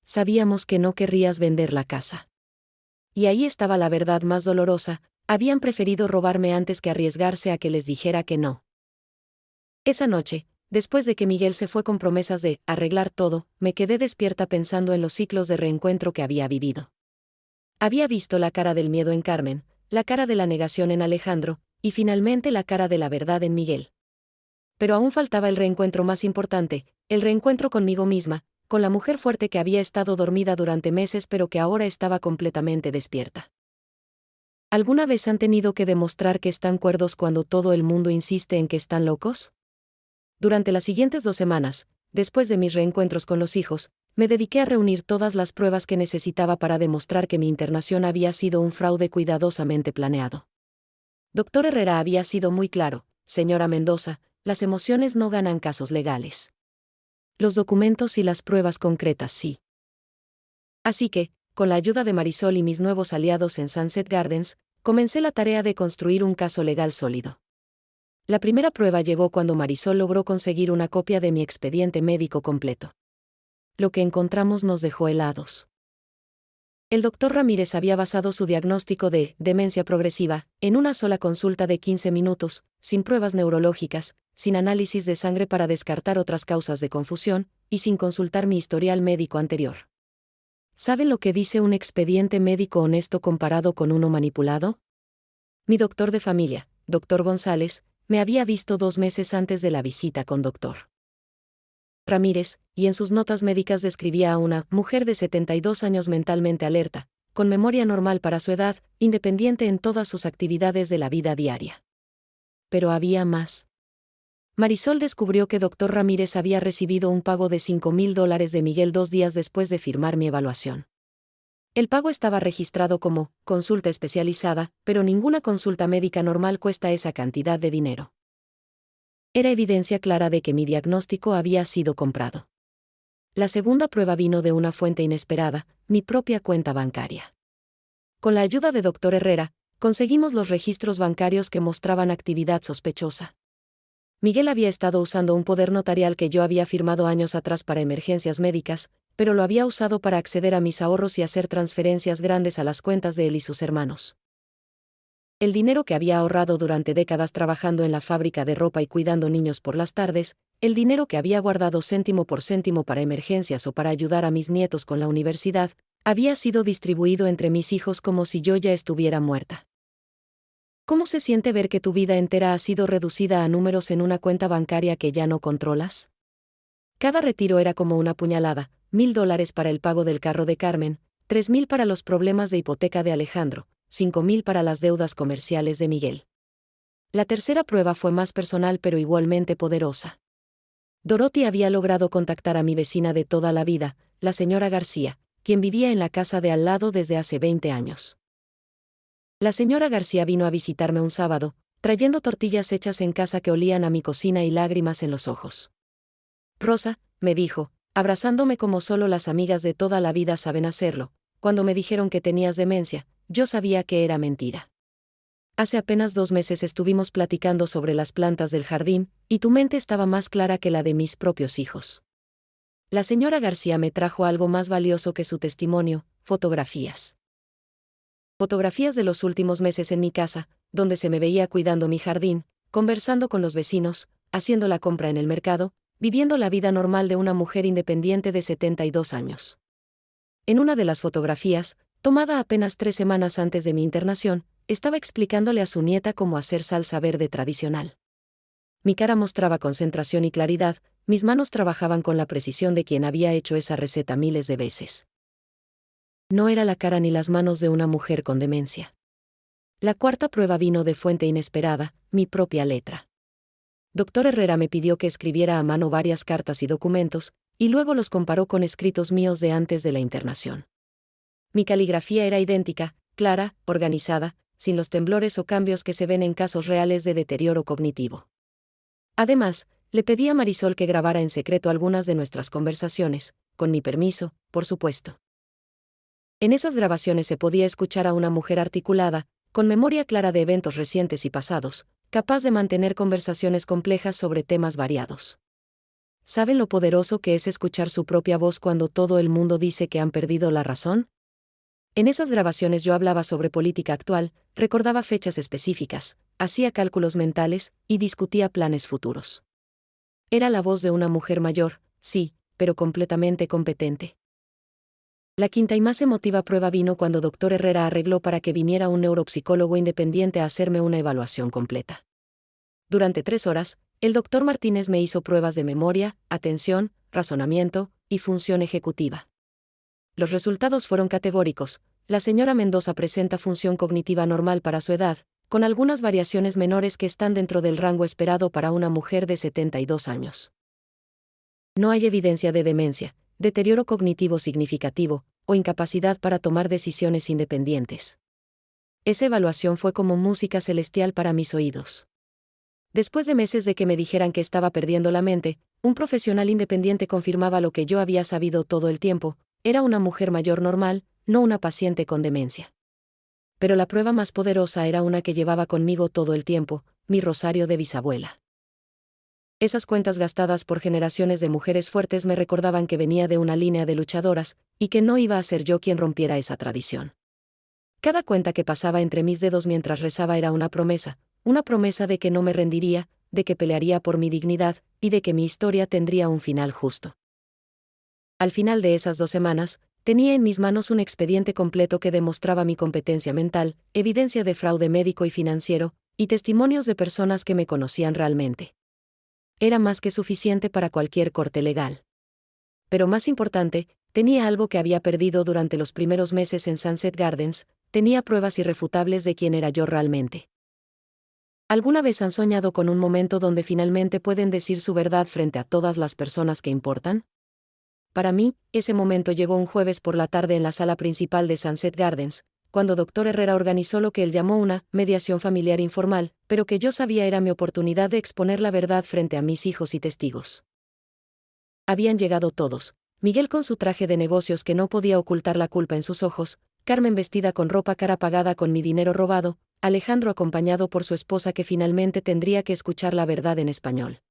Sabíamos que no querrías vender la casa. Y ahí estaba la verdad más dolorosa, habían preferido robarme antes que arriesgarse a que les dijera que no. Esa noche, después de que Miguel se fue con promesas de arreglar todo, me quedé despierta pensando en los ciclos de reencuentro que había vivido. Había visto la cara del miedo en Carmen, la cara de la negación en Alejandro, y finalmente la cara de la verdad en Miguel. Pero aún faltaba el reencuentro más importante, el reencuentro conmigo misma, con la mujer fuerte que había estado dormida durante meses pero que ahora estaba completamente despierta. ¿Alguna vez han tenido que demostrar que están cuerdos cuando todo el mundo insiste en que están locos? Durante las siguientes 2 semanas, después de mis reencuentros con los hijos, me dediqué a reunir todas las pruebas que necesitaba para demostrar que mi internación había sido un fraude cuidadosamente planeado. Doctor Herrera había sido muy claro, señora Mendoza, las emociones no ganan casos legales. Los documentos y las pruebas concretas sí. Así que, con la ayuda de Marisol y mis nuevos aliados en Sunset Gardens, comencé la tarea de construir un caso legal sólido. La primera prueba llegó cuando Marisol logró conseguir una copia de mi expediente médico completo. Lo que encontramos nos dejó helados. El doctor Ramírez había basado su diagnóstico de demencia progresiva en una sola consulta de 15 minutos, sin pruebas neurológicas, sin análisis de sangre para descartar otras causas de confusión, y sin consultar mi historial médico anterior. ¿Saben lo que dice un expediente médico honesto comparado con uno manipulado? Mi doctor de familia, doctor González, me había visto 2 meses antes de la visita con doctor Ramírez, y en sus notas médicas describía a una mujer de 72 años mentalmente alerta, con memoria normal para su edad, independiente en todas sus actividades de la vida diaria. Pero había más. Marisol descubrió que doctor Ramírez había recibido un pago de $5,000 de Miguel 2 días después de firmar mi evaluación. El pago estaba registrado como consulta especializada, pero ninguna consulta médica normal cuesta esa cantidad de dinero. Era evidencia clara de que mi diagnóstico había sido comprado. La segunda prueba vino de una fuente inesperada, mi propia cuenta bancaria. Con la ayuda de doctor Herrera, conseguimos los registros bancarios que mostraban actividad sospechosa. Miguel había estado usando un poder notarial que yo había firmado años atrás para emergencias médicas, pero lo había usado para acceder a mis ahorros y hacer transferencias grandes a las cuentas de él y sus hermanos. El dinero que había ahorrado durante décadas trabajando en la fábrica de ropa y cuidando niños por las tardes, el dinero que había guardado céntimo por céntimo para emergencias o para ayudar a mis nietos con la universidad, había sido distribuido entre mis hijos como si yo ya estuviera muerta. ¿Cómo se siente ver que tu vida entera ha sido reducida a números en una cuenta bancaria que ya no controlas? Cada retiro era como una puñalada: $1,000 para el pago del carro de Carmen, 3,000 para los problemas de hipoteca de Alejandro, 5,000 para las deudas comerciales de Miguel. La tercera prueba fue más personal pero igualmente poderosa. Dorothy había logrado contactar a mi vecina de toda la vida, la señora García, quien vivía en la casa de al lado desde hace 20 años. La señora García vino a visitarme un sábado, trayendo tortillas hechas en casa que olían a mi cocina y lágrimas en los ojos. Rosa, me dijo, abrazándome como solo las amigas de toda la vida saben hacerlo, cuando me dijeron que tenías demencia, yo sabía que era mentira. Hace apenas 2 meses estuvimos platicando sobre las plantas del jardín, y tu mente estaba más clara que la de mis propios hijos. La señora García me trajo algo más valioso que su testimonio: fotografías. Fotografías de los últimos meses en mi casa, donde se me veía cuidando mi jardín, conversando con los vecinos, haciendo la compra en el mercado, viviendo la vida normal de una mujer independiente de 72 años. En una de las fotografías, tomada apenas 3 semanas antes de mi internación, estaba explicándole a su nieta cómo hacer salsa verde tradicional. Mi cara mostraba concentración y claridad, mis manos trabajaban con la precisión de quien había hecho esa receta miles de veces. No era la cara ni las manos de una mujer con demencia. La cuarta prueba vino de fuente inesperada: mi propia letra. Doctor Herrera me pidió que escribiera a mano varias cartas y documentos, y luego los comparó con escritos míos de antes de la internación. Mi caligrafía era idéntica, clara, organizada, sin los temblores o cambios que se ven en casos reales de deterioro cognitivo. Además, le pedí a Marisol que grabara en secreto algunas de nuestras conversaciones, con mi permiso, por supuesto. En esas grabaciones se podía escuchar a una mujer articulada, con memoria clara de eventos recientes y pasados, capaz de mantener conversaciones complejas sobre temas variados. ¿Saben lo poderoso que es escuchar su propia voz cuando todo el mundo dice que han perdido la razón? En esas grabaciones yo hablaba sobre política actual, recordaba fechas específicas, hacía cálculos mentales y discutía planes futuros. Era la voz de una mujer mayor, sí, pero completamente competente. La quinta y más emotiva prueba vino cuando Dr. Herrera arregló para que viniera un neuropsicólogo independiente a hacerme una evaluación completa. Durante 3 horas, el Dr. Martínez me hizo pruebas de memoria, atención, razonamiento y función ejecutiva. Los resultados fueron categóricos: la señora Mendoza presenta función cognitiva normal para su edad, con algunas variaciones menores que están dentro del rango esperado para una mujer de 72 años. No hay evidencia de demencia, deterioro cognitivo significativo, o incapacidad para tomar decisiones independientes. Esa evaluación fue como música celestial para mis oídos. Después de meses de que me dijeran que estaba perdiendo la mente, un profesional independiente confirmaba lo que yo había sabido todo el tiempo: era una mujer mayor normal, no una paciente con demencia. Pero la prueba más poderosa era una que llevaba conmigo todo el tiempo: mi rosario de bisabuela. Esas cuentas gastadas por generaciones de mujeres fuertes me recordaban que venía de una línea de luchadoras, y que no iba a ser yo quien rompiera esa tradición. Cada cuenta que pasaba entre mis dedos mientras rezaba era una promesa de que no me rendiría, de que pelearía por mi dignidad, y de que mi historia tendría un final justo. Al final de esas 2 semanas, tenía en mis manos un expediente completo que demostraba mi competencia mental, evidencia de fraude médico y financiero, y testimonios de personas que me conocían realmente. Era más que suficiente para cualquier corte legal. Pero más importante, tenía algo que había perdido durante los primeros meses en Sunset Gardens: tenía pruebas irrefutables de quién era yo realmente. ¿Alguna vez han soñado con un momento donde finalmente pueden decir su verdad frente a todas las personas que importan? Para mí, ese momento llegó un jueves por la tarde en la sala principal de Sunset Gardens, cuando Dr. Herrera organizó lo que él llamó una mediación familiar informal, pero que yo sabía era mi oportunidad de exponer la verdad frente a mis hijos y testigos. Habían llegado todos: Miguel con su traje de negocios que no podía ocultar la culpa en sus ojos, Carmen vestida con ropa cara pagada con mi dinero robado, Alejandro acompañado por su esposa que finalmente tendría que escuchar la verdad en español.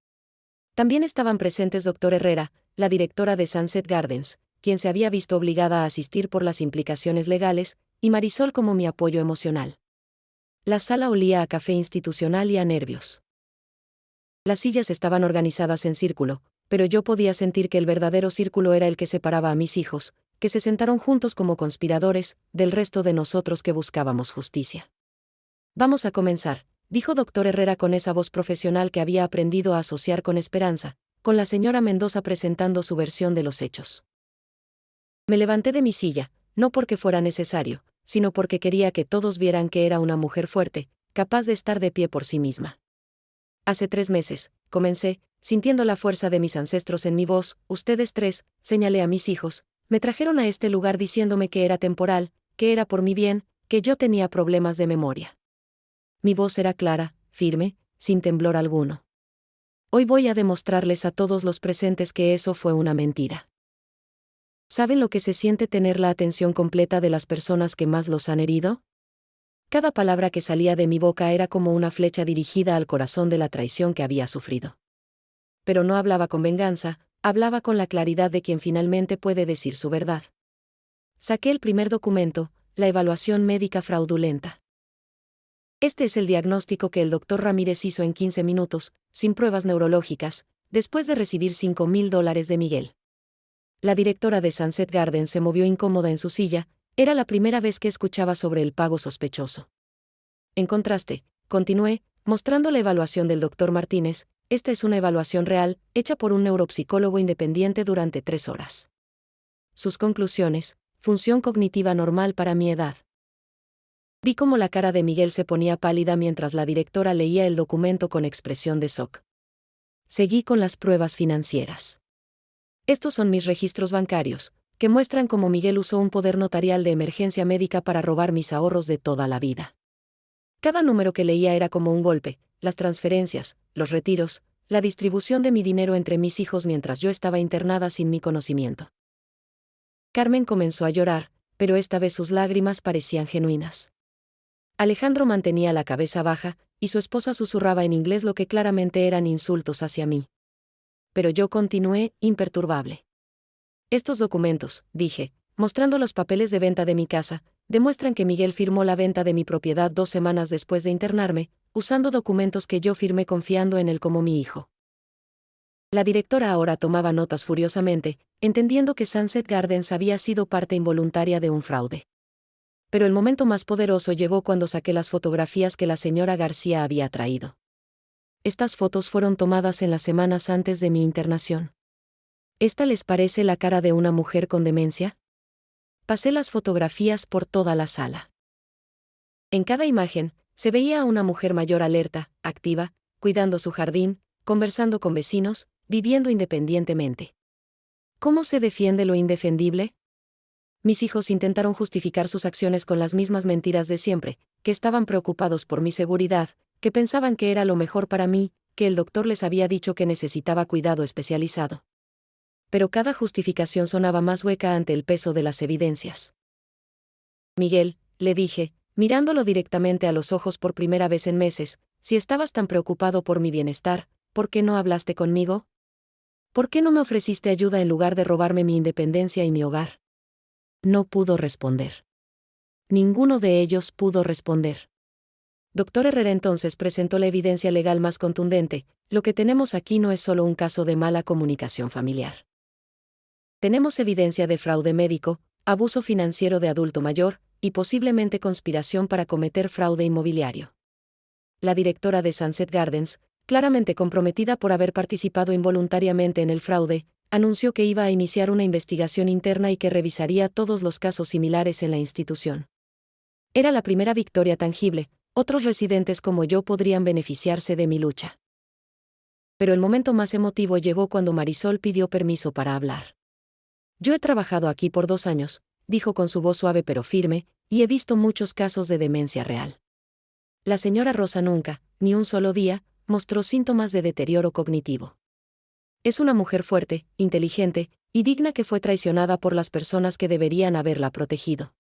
También estaban presentes Dr. Herrera, la directora de Sunset Gardens, quien se había visto obligada a asistir por las implicaciones legales, y Marisol como mi apoyo emocional. La sala olía a café institucional y a nervios. Las sillas estaban organizadas en círculo, pero yo podía sentir que el verdadero círculo era el que separaba a mis hijos, que se sentaron juntos como conspiradores, del resto de nosotros que buscábamos justicia. Vamos a comenzar, dijo doctor Herrera con esa voz profesional que había aprendido a asociar con esperanza, con la señora Mendoza presentando su versión de los hechos. Me levanté de mi silla, no porque fuera necesario, sino porque quería que todos vieran que era una mujer fuerte, capaz de estar de pie por sí misma. Hace 3 meses, comencé, sintiendo la fuerza de mis ancestros en mi voz, ustedes 3, señalé a mis hijos, me trajeron a este lugar diciéndome que era temporal, que era por mi bien, que yo tenía problemas de memoria. Mi voz era clara, firme, sin temblor alguno. Hoy voy a demostrarles a todos los presentes que eso fue una mentira. ¿Saben lo que se siente tener la atención completa de las personas que más los han herido? Cada palabra que salía de mi boca era como una flecha dirigida al corazón de la traición que había sufrido. Pero no hablaba con venganza, hablaba con la claridad de quien finalmente puede decir su verdad. Saqué el primer documento, la evaluación médica fraudulenta. Este es el diagnóstico que el doctor Ramírez hizo en 15 minutos, sin pruebas neurológicas, después de recibir $5,000 de Miguel. La directora de Sunset Gardens se movió incómoda en su silla, era la primera vez que escuchaba sobre el pago sospechoso. En contraste, continué, mostrando la evaluación del doctor Martínez, esta es una evaluación real, hecha por un neuropsicólogo independiente durante 3 horas. Sus conclusiones, función cognitiva normal para mi edad. Vi cómo la cara de Miguel se ponía pálida mientras la directora leía el documento con expresión de shock. Seguí con las pruebas financieras. Estos son mis registros bancarios, que muestran cómo Miguel usó un poder notarial de emergencia médica para robar mis ahorros de toda la vida. Cada número que leía era como un golpe, las transferencias, los retiros, la distribución de mi dinero entre mis hijos mientras yo estaba internada sin mi conocimiento. Carmen comenzó a llorar, pero esta vez sus lágrimas parecían genuinas. Alejandro mantenía la cabeza baja, y su esposa susurraba en inglés lo que claramente eran insultos hacia mí. Pero yo continué, imperturbable. Estos documentos, dije, mostrando los papeles de venta de mi casa, demuestran que Miguel firmó la venta de mi propiedad 2 semanas después de internarme, usando documentos que yo firmé confiando en él como mi hijo. La directora ahora tomaba notas furiosamente, entendiendo que Sunset Gardens había sido parte involuntaria de un fraude. Pero el momento más poderoso llegó cuando saqué las fotografías que la señora García había traído. Estas fotos fueron tomadas en las semanas antes de mi internación. ¿Esta les parece la cara de una mujer con demencia? Pasé las fotografías por toda la sala. En cada imagen, se veía a una mujer mayor alerta, activa, cuidando su jardín, conversando con vecinos, viviendo independientemente. ¿Cómo se defiende lo indefendible? Mis hijos intentaron justificar sus acciones con las mismas mentiras de siempre, que estaban preocupados por mi seguridad, que pensaban que era lo mejor para mí, que el doctor les había dicho que necesitaba cuidado especializado. Pero cada justificación sonaba más hueca ante el peso de las evidencias. Miguel, le dije, mirándolo directamente a los ojos por primera vez en meses, si estabas tan preocupado por mi bienestar, ¿por qué no hablaste conmigo? ¿Por qué no me ofreciste ayuda en lugar de robarme mi independencia y mi hogar? No pudo responder. Ninguno de ellos pudo responder. Doctor Herrera entonces presentó la evidencia legal más contundente, lo que tenemos aquí no es solo un caso de mala comunicación familiar. Tenemos evidencia de fraude médico, abuso financiero de adulto mayor, y posiblemente conspiración para cometer fraude inmobiliario. La directora de Sunset Gardens, claramente comprometida por haber participado involuntariamente en el fraude, anunció que iba a iniciar una investigación interna y que revisaría todos los casos similares en la institución. Era la primera victoria tangible, otros residentes como yo podrían beneficiarse de mi lucha. Pero el momento más emotivo llegó cuando Marisol pidió permiso para hablar. Yo he trabajado aquí por 2 años, dijo con su voz suave pero firme, y he visto muchos casos de demencia real. La señora Rosa nunca, ni un solo día, mostró síntomas de deterioro cognitivo. Es una mujer fuerte, inteligente, y digna que fue traicionada por las personas que deberían haberla protegido.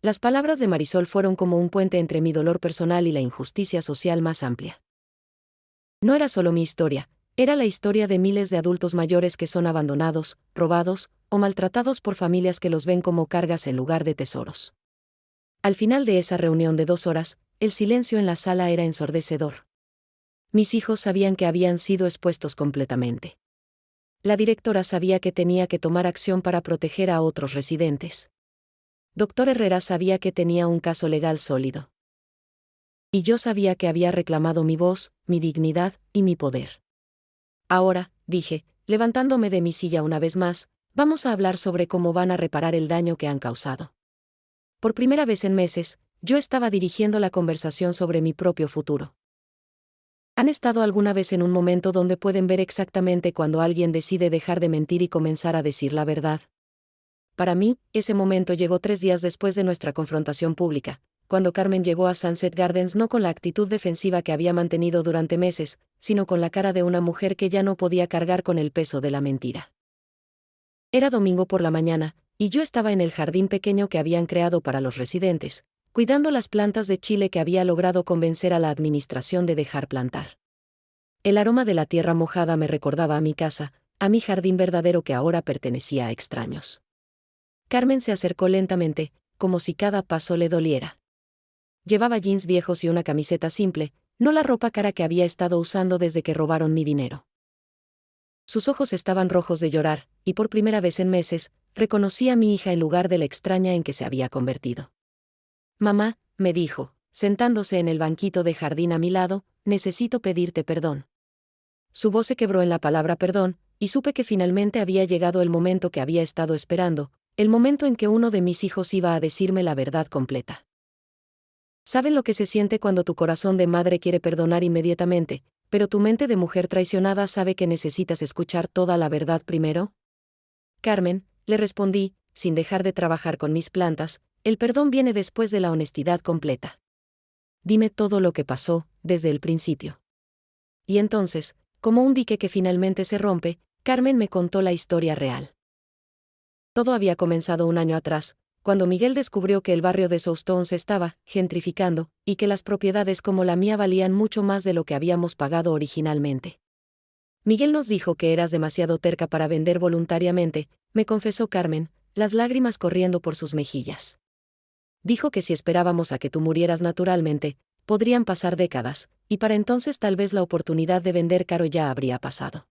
Las palabras de Marisol fueron como un puente entre mi dolor personal y la injusticia social más amplia. No era solo mi historia, era la historia de miles de adultos mayores que son abandonados, robados, o maltratados por familias que los ven como cargas en lugar de tesoros. Al final de esa reunión de 2 horas, el silencio en la sala era ensordecedor. Mis hijos sabían que habían sido expuestos completamente. La directora sabía que tenía que tomar acción para proteger a otros residentes. Doctor Herrera sabía que tenía un caso legal sólido. Y yo sabía que había reclamado mi voz, mi dignidad y mi poder. Ahora, dije, levantándome de mi silla una vez más, vamos a hablar sobre cómo van a reparar el daño que han causado. Por primera vez en meses, yo estaba dirigiendo la conversación sobre mi propio futuro. ¿Han estado alguna vez en un momento donde pueden ver exactamente cuando alguien decide dejar de mentir y comenzar a decir la verdad? Para mí, ese momento llegó 3 días después de nuestra confrontación pública, cuando Carmen llegó a Sunset Gardens no con la actitud defensiva que había mantenido durante meses, sino con la cara de una mujer que ya no podía cargar con el peso de la mentira. Era domingo por la mañana, y yo estaba en el jardín pequeño que habían creado para los residentes, cuidando las plantas de chile que había logrado convencer a la administración de dejar plantar. El aroma de la tierra mojada me recordaba a mi casa, a mi jardín verdadero que ahora pertenecía a extraños. Carmen se acercó lentamente, como si cada paso le doliera. Llevaba jeans viejos y una camiseta simple, no la ropa cara que había estado usando desde que robaron mi dinero. Sus ojos estaban rojos de llorar, y por primera vez en meses, reconocí a mi hija en lugar de la extraña en que se había convertido. Mamá, me dijo, sentándose en el banquito de jardín a mi lado, necesito pedirte perdón. Su voz se quebró en la palabra perdón, y supe que finalmente había llegado el momento que había estado esperando, el momento en que uno de mis hijos iba a decirme la verdad completa. ¿Saben lo que se siente cuando tu corazón de madre quiere perdonar inmediatamente, pero tu mente de mujer traicionada sabe que necesitas escuchar toda la verdad primero? Carmen, le respondí, sin dejar de trabajar con mis plantas, el perdón viene después de la honestidad completa. Dime todo lo que pasó, desde el principio. Y entonces, como un dique que finalmente se rompe, Carmen me contó la historia real. Todo había comenzado un año atrás, cuando Miguel descubrió que el barrio de Soustons se estaba gentrificando, y que las propiedades como la mía valían mucho más de lo que habíamos pagado originalmente. Miguel nos dijo que eras demasiado terca para vender voluntariamente, me confesó Carmen, las lágrimas corriendo por sus mejillas. Dijo que si esperábamos a que tú murieras naturalmente, podrían pasar décadas, y para entonces tal vez la oportunidad de vender caro ya habría pasado.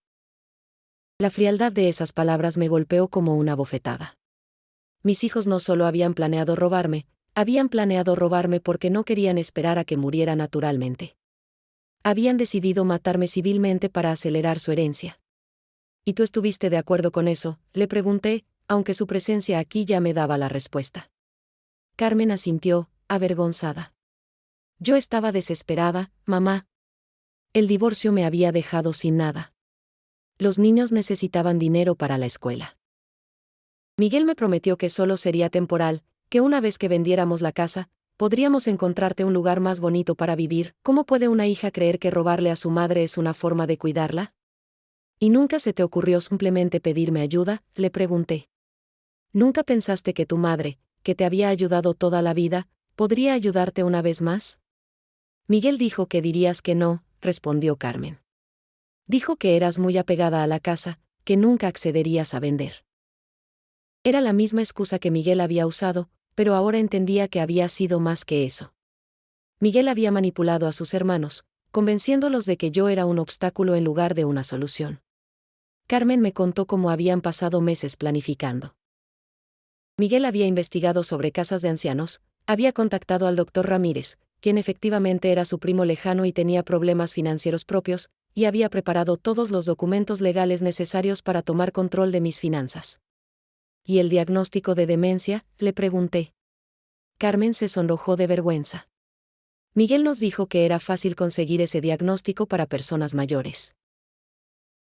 La frialdad de esas palabras me golpeó como una bofetada. Mis hijos no solo habían planeado robarme porque no querían esperar a que muriera naturalmente. Habían decidido matarme civilmente para acelerar su herencia. ¿Y tú estuviste de acuerdo con eso?, le pregunté, aunque su presencia aquí ya me daba la respuesta. Carmen asintió, avergonzada. Yo estaba desesperada, mamá. El divorcio me había dejado sin nada. Los niños necesitaban dinero para la escuela. Miguel me prometió que solo sería temporal, que una vez que vendiéramos la casa, podríamos encontrarte un lugar más bonito para vivir. ¿Cómo puede una hija creer que robarle a su madre es una forma de cuidarla? ¿Y nunca se te ocurrió simplemente pedirme ayuda?, le pregunté. ¿Nunca pensaste que tu madre, que te había ayudado toda la vida, podría ayudarte una vez más? Miguel dijo que dirías que no, respondió Carmen. Dijo que eras muy apegada a la casa, que nunca accederías a vender. Era la misma excusa que Miguel había usado, pero ahora entendía que había sido más que eso. Miguel había manipulado a sus hermanos, convenciéndolos de que yo era un obstáculo en lugar de una solución. Carmen me contó cómo habían pasado meses planificando. Miguel había investigado sobre casas de ancianos, había contactado al doctor Ramírez, quien efectivamente era su primo lejano y tenía problemas financieros propios, y había preparado todos los documentos legales necesarios para tomar control de mis finanzas. ¿Y el diagnóstico de demencia?, le pregunté. Carmen se sonrojó de vergüenza. Miguel nos dijo que era fácil conseguir ese diagnóstico para personas mayores.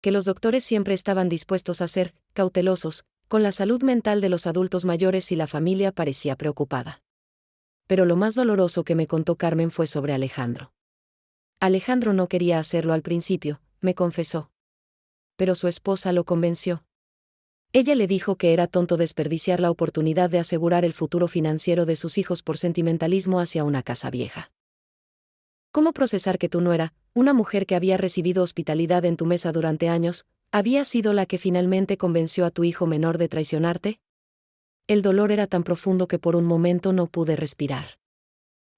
Que los doctores siempre estaban dispuestos a ser cautelosos con la salud mental de los adultos mayores y la familia parecía preocupada. Pero lo más doloroso que me contó Carmen fue sobre Alejandro. Alejandro no quería hacerlo al principio, me confesó. Pero su esposa lo convenció. Ella le dijo que era tonto desperdiciar la oportunidad de asegurar el futuro financiero de sus hijos por sentimentalismo hacia una casa vieja. ¿Cómo procesar que tu nuera, una mujer que había recibido hospitalidad en tu mesa durante años, había sido la que finalmente convenció a tu hijo menor de traicionarte? El dolor era tan profundo que por un momento no pude respirar.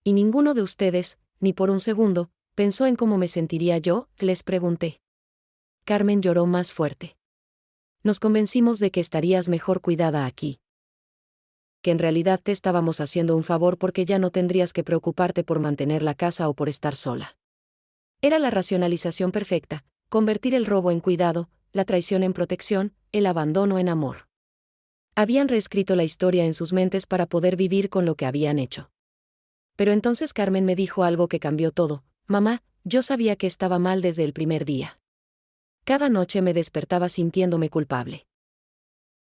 Y ninguno de ustedes, ni por un segundo, pensó en cómo me sentiría yo, les pregunté. Carmen lloró más fuerte. Nos convencimos de que estarías mejor cuidada aquí. que en realidad te estábamos haciendo un favor porque ya no tendrías que preocuparte por mantener la casa o por estar sola. Era la racionalización perfecta, convertir el robo en cuidado, la traición en protección, el abandono en amor. Habían reescrito la historia en sus mentes para poder vivir con lo que habían hecho. Pero entonces Carmen me dijo algo que cambió todo. Mamá, yo sabía que estaba mal desde el primer día. Cada noche me despertaba sintiéndome culpable.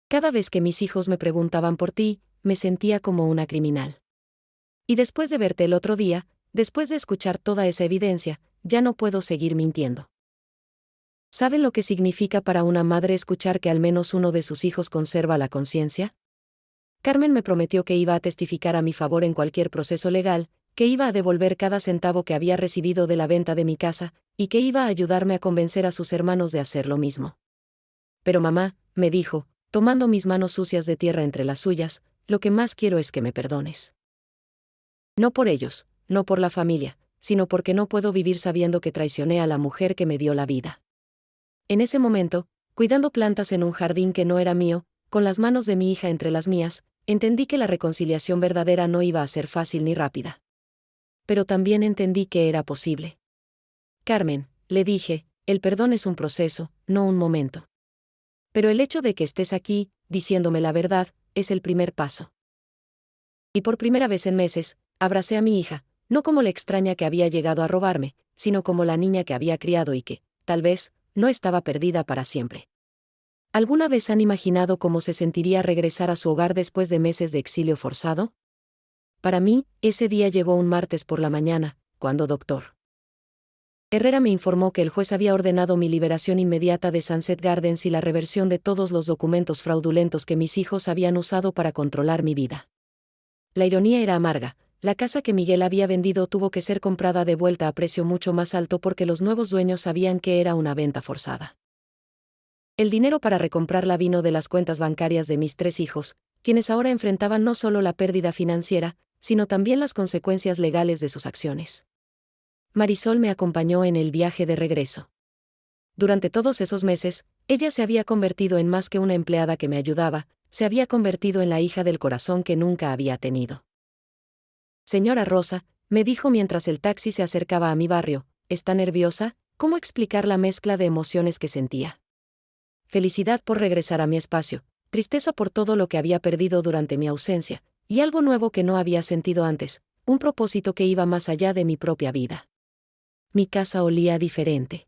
Cada vez que mis hijos me preguntaban por ti, me sentía como una criminal. Y después de verte el otro día, después de escuchar toda esa evidencia, ya no puedo seguir mintiendo. ¿Saben lo que significa para una madre escuchar que al menos uno de sus hijos conserva la conciencia? Carmen me prometió que iba a testificar a mi favor en cualquier proceso legal, que iba a devolver cada centavo que había recibido de la venta de mi casa, y que iba a ayudarme a convencer a sus hermanos de hacer lo mismo. Pero mamá, me dijo, tomando mis manos sucias de tierra entre las suyas, lo que más quiero es que me perdones. No por ellos, no por la familia, sino porque no puedo vivir sabiendo que traicioné a la mujer que me dio la vida. En ese momento, cuidando plantas en un jardín que no era mío, con las manos de mi hija entre las mías, entendí que la reconciliación verdadera no iba a ser fácil ni rápida. Pero también entendí que era posible. Carmen, le dije, el perdón es un proceso, no un momento. Pero el hecho de que estés aquí, diciéndome la verdad, es el primer paso. Y por primera vez en meses, abracé a mi hija, no como la extraña que había llegado a robarme, sino como la niña que había criado y que, tal vez, no estaba perdida para siempre. ¿Alguna vez han imaginado cómo se sentiría regresar a su hogar después de meses de exilio forzado? Para mí, ese día llegó un martes por la mañana, cuando Dr. Herrera me informó que el juez había ordenado mi liberación inmediata de Sunset Gardens y la reversión de todos los documentos fraudulentos que mis hijos habían usado para controlar mi vida. La ironía era amarga. La casa que Miguel había vendido tuvo que ser comprada de vuelta a precio mucho más alto porque los nuevos dueños sabían que era una venta forzada. El dinero para recomprarla vino de las cuentas bancarias de mis 3 hijos, quienes ahora enfrentaban no solo la pérdida financiera, sino también las consecuencias legales de sus acciones. Marisol me acompañó en el viaje de regreso. Durante todos esos meses, ella se había convertido en más que una empleada que me ayudaba, se había convertido en la hija del corazón que nunca había tenido. Señora Rosa, me dijo mientras el taxi se acercaba a mi barrio, ¿está nerviosa? ¿Cómo explicar la mezcla de emociones que sentía? Felicidad por regresar a mi espacio, tristeza por todo lo que había perdido durante mi ausencia, y algo nuevo que no había sentido antes, un propósito que iba más allá de mi propia vida. Mi casa olía diferente.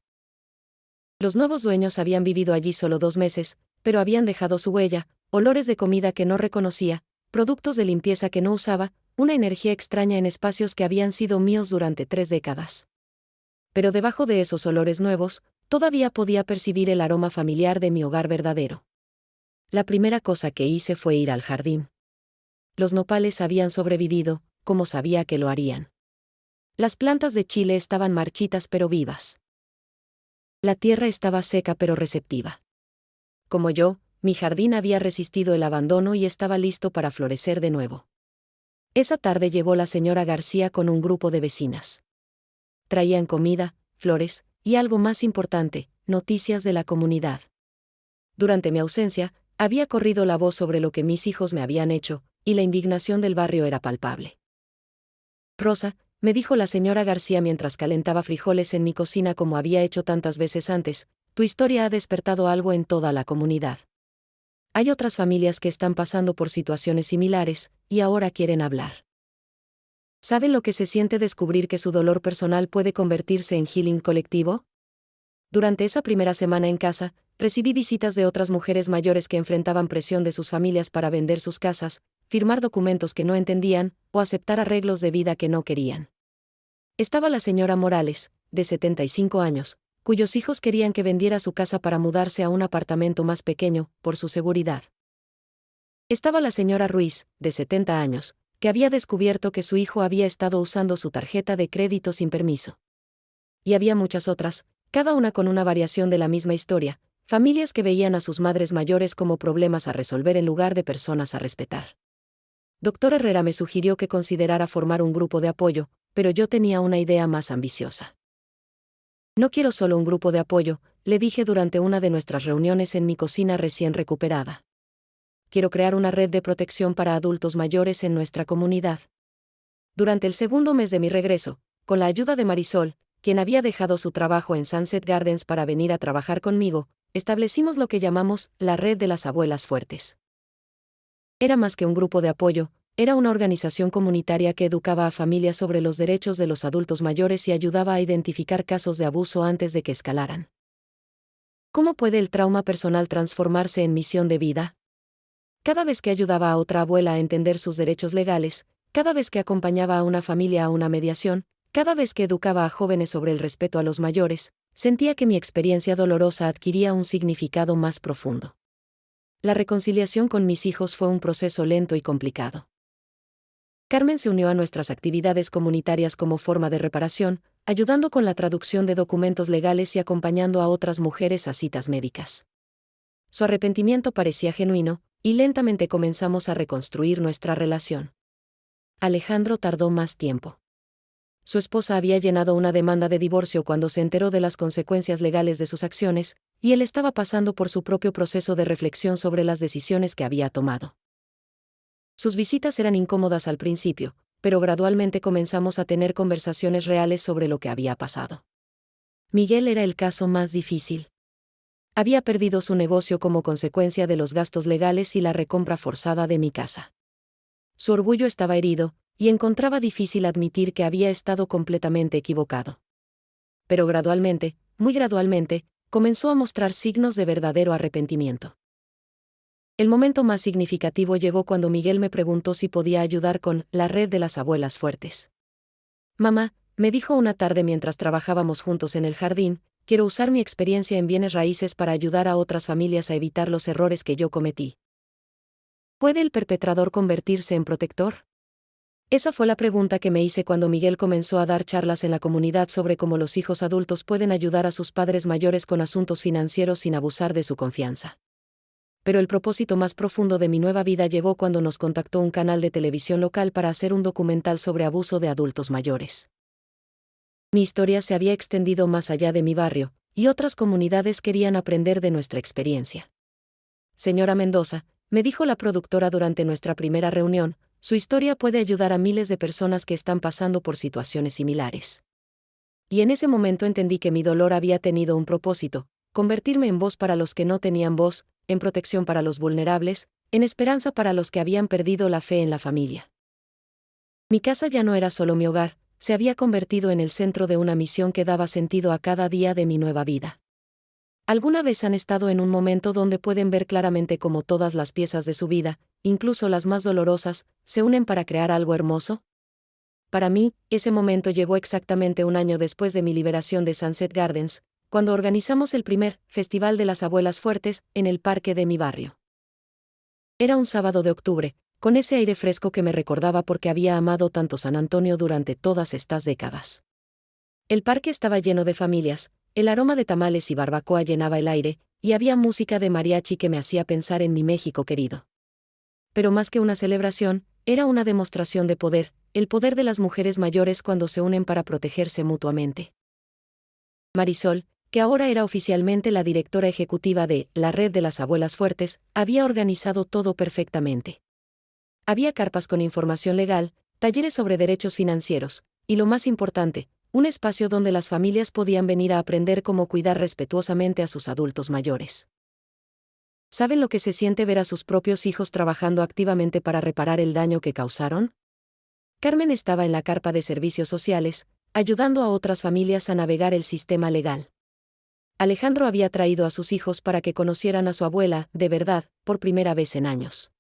Los nuevos dueños habían vivido allí solo 2 meses, pero habían dejado su huella, olores de comida que no reconocía, productos de limpieza que no usaba, una energía extraña en espacios que habían sido míos durante 3 décadas. Pero debajo de esos olores nuevos, todavía podía percibir el aroma familiar de mi hogar verdadero. La primera cosa que hice fue ir al jardín. Los nopales habían sobrevivido, como sabía que lo harían. Las plantas de chile estaban marchitas pero vivas. La tierra estaba seca pero receptiva. Como yo, mi jardín había resistido el abandono y estaba listo para florecer de nuevo. Esa tarde llegó la señora García con un grupo de vecinas. Traían comida, flores, y algo más importante, noticias de la comunidad. Durante mi ausencia, había corrido la voz sobre lo que mis hijos me habían hecho, y la indignación del barrio era palpable. Rosa, me dijo la señora García mientras calentaba frijoles en mi cocina como había hecho tantas veces antes, tu historia ha despertado algo en toda la comunidad. Hay otras familias que están pasando por situaciones similares, y ahora quieren hablar. ¿Saben lo que se siente descubrir que su dolor personal puede convertirse en healing colectivo? Durante esa primera semana en casa, recibí visitas de otras mujeres mayores que enfrentaban presión de sus familias para vender sus casas, firmar documentos que no entendían, o aceptar arreglos de vida que no querían. Estaba la señora Morales, de 75 años, cuyos hijos querían que vendiera su casa para mudarse a un apartamento más pequeño, por su seguridad. Estaba la señora Ruiz, de 70 años, que había descubierto que su hijo había estado usando su tarjeta de crédito sin permiso. Y había muchas otras, cada una con una variación de la misma historia, familias que veían a sus madres mayores como problemas a resolver en lugar de personas a respetar. Doctor Herrera me sugirió que considerara formar un grupo de apoyo, pero yo tenía una idea más ambiciosa. No quiero solo un grupo de apoyo, le dije durante una de nuestras reuniones en mi cocina recién recuperada. quiero crear una red de protección para adultos mayores en nuestra comunidad. Durante el segundo mes de mi regreso, con la ayuda de Marisol, quien había dejado su trabajo en Sunset Gardens para venir a trabajar conmigo, establecimos lo que llamamos la Red de las Abuelas Fuertes. Era más que un grupo de apoyo, era una organización comunitaria que educaba a familias sobre los derechos de los adultos mayores y ayudaba a identificar casos de abuso antes de que escalaran. ¿Cómo puede el trauma personal transformarse en misión de vida? Cada vez que ayudaba a otra abuela a entender sus derechos legales, cada vez que acompañaba a una familia a una mediación, cada vez que educaba a jóvenes sobre el respeto a los mayores, sentía que mi experiencia dolorosa adquiría un significado más profundo. La reconciliación con mis hijos fue un proceso lento y complicado. Carmen se unió a nuestras actividades comunitarias como forma de reparación, ayudando con la traducción de documentos legales y acompañando a otras mujeres a citas médicas. Su arrepentimiento parecía genuino, y lentamente comenzamos a reconstruir nuestra relación. Alejandro tardó más tiempo. Su esposa había llenado una demanda de divorcio cuando se enteró de las consecuencias legales de sus acciones, y él estaba pasando por su propio proceso de reflexión sobre las decisiones que había tomado. Sus visitas eran incómodas al principio, pero gradualmente comenzamos a tener conversaciones reales sobre lo que había pasado. Miguel era el caso más difícil. Había perdido su negocio como consecuencia de los gastos legales y la recompra forzada de mi casa. Su orgullo estaba herido, y encontraba difícil admitir que había estado completamente equivocado. Pero gradualmente, muy gradualmente, comenzó a mostrar signos de verdadero arrepentimiento. El momento más significativo llegó cuando Miguel me preguntó si podía ayudar con la Red de las Abuelas Fuertes. Mamá, me dijo una tarde mientras trabajábamos juntos en el jardín, quiero usar mi experiencia en bienes raíces para ayudar a otras familias a evitar los errores que yo cometí. ¿Puede el perpetrador convertirse en protector? Esa fue la pregunta que me hice cuando Miguel comenzó a dar charlas en la comunidad sobre cómo los hijos adultos pueden ayudar a sus padres mayores con asuntos financieros sin abusar de su confianza. Pero el propósito más profundo de mi nueva vida llegó cuando nos contactó un canal de televisión local para hacer un documental sobre abuso de adultos mayores. Mi historia se había extendido más allá de mi barrio, y otras comunidades querían aprender de nuestra experiencia. Señora Mendoza, me dijo la productora durante nuestra primera reunión, su historia puede ayudar a miles de personas que están pasando por situaciones similares. Y en ese momento entendí que mi dolor había tenido un propósito, convertirme en voz para los que no tenían voz, en protección para los vulnerables, en esperanza para los que habían perdido la fe en la familia. Mi casa ya no era solo mi hogar, se había convertido en el centro de una misión que daba sentido a cada día de mi nueva vida. ¿Alguna vez han estado en un momento donde pueden ver claramente cómo todas las piezas de su vida, incluso las más dolorosas, se unen para crear algo hermoso? Para mí, ese momento llegó exactamente un año después de mi liberación de Sunset Gardens, cuando organizamos el primer Festival de las Abuelas Fuertes en el parque de mi barrio. Era un sábado de octubre, con ese aire fresco que me recordaba porque había amado tanto San Antonio durante todas estas décadas. El parque estaba lleno de familias, el aroma de tamales y barbacoa llenaba el aire, y había música de mariachi que me hacía pensar en mi México querido. Pero más que una celebración, era una demostración de poder, el poder de las mujeres mayores cuando se unen para protegerse mutuamente. Marisol, que ahora era oficialmente la directora ejecutiva de la Red de las Abuelas Fuertes, había organizado todo perfectamente. Había carpas con información legal, talleres sobre derechos financieros, y lo más importante, un espacio donde las familias podían venir a aprender cómo cuidar respetuosamente a sus adultos mayores. ¿Saben lo que se siente ver a sus propios hijos trabajando activamente para reparar el daño que causaron? Carmen estaba en la carpa de servicios sociales, ayudando a otras familias a navegar el sistema legal. Alejandro había traído a sus hijos para que conocieran a su abuela, de verdad, por primera vez en años.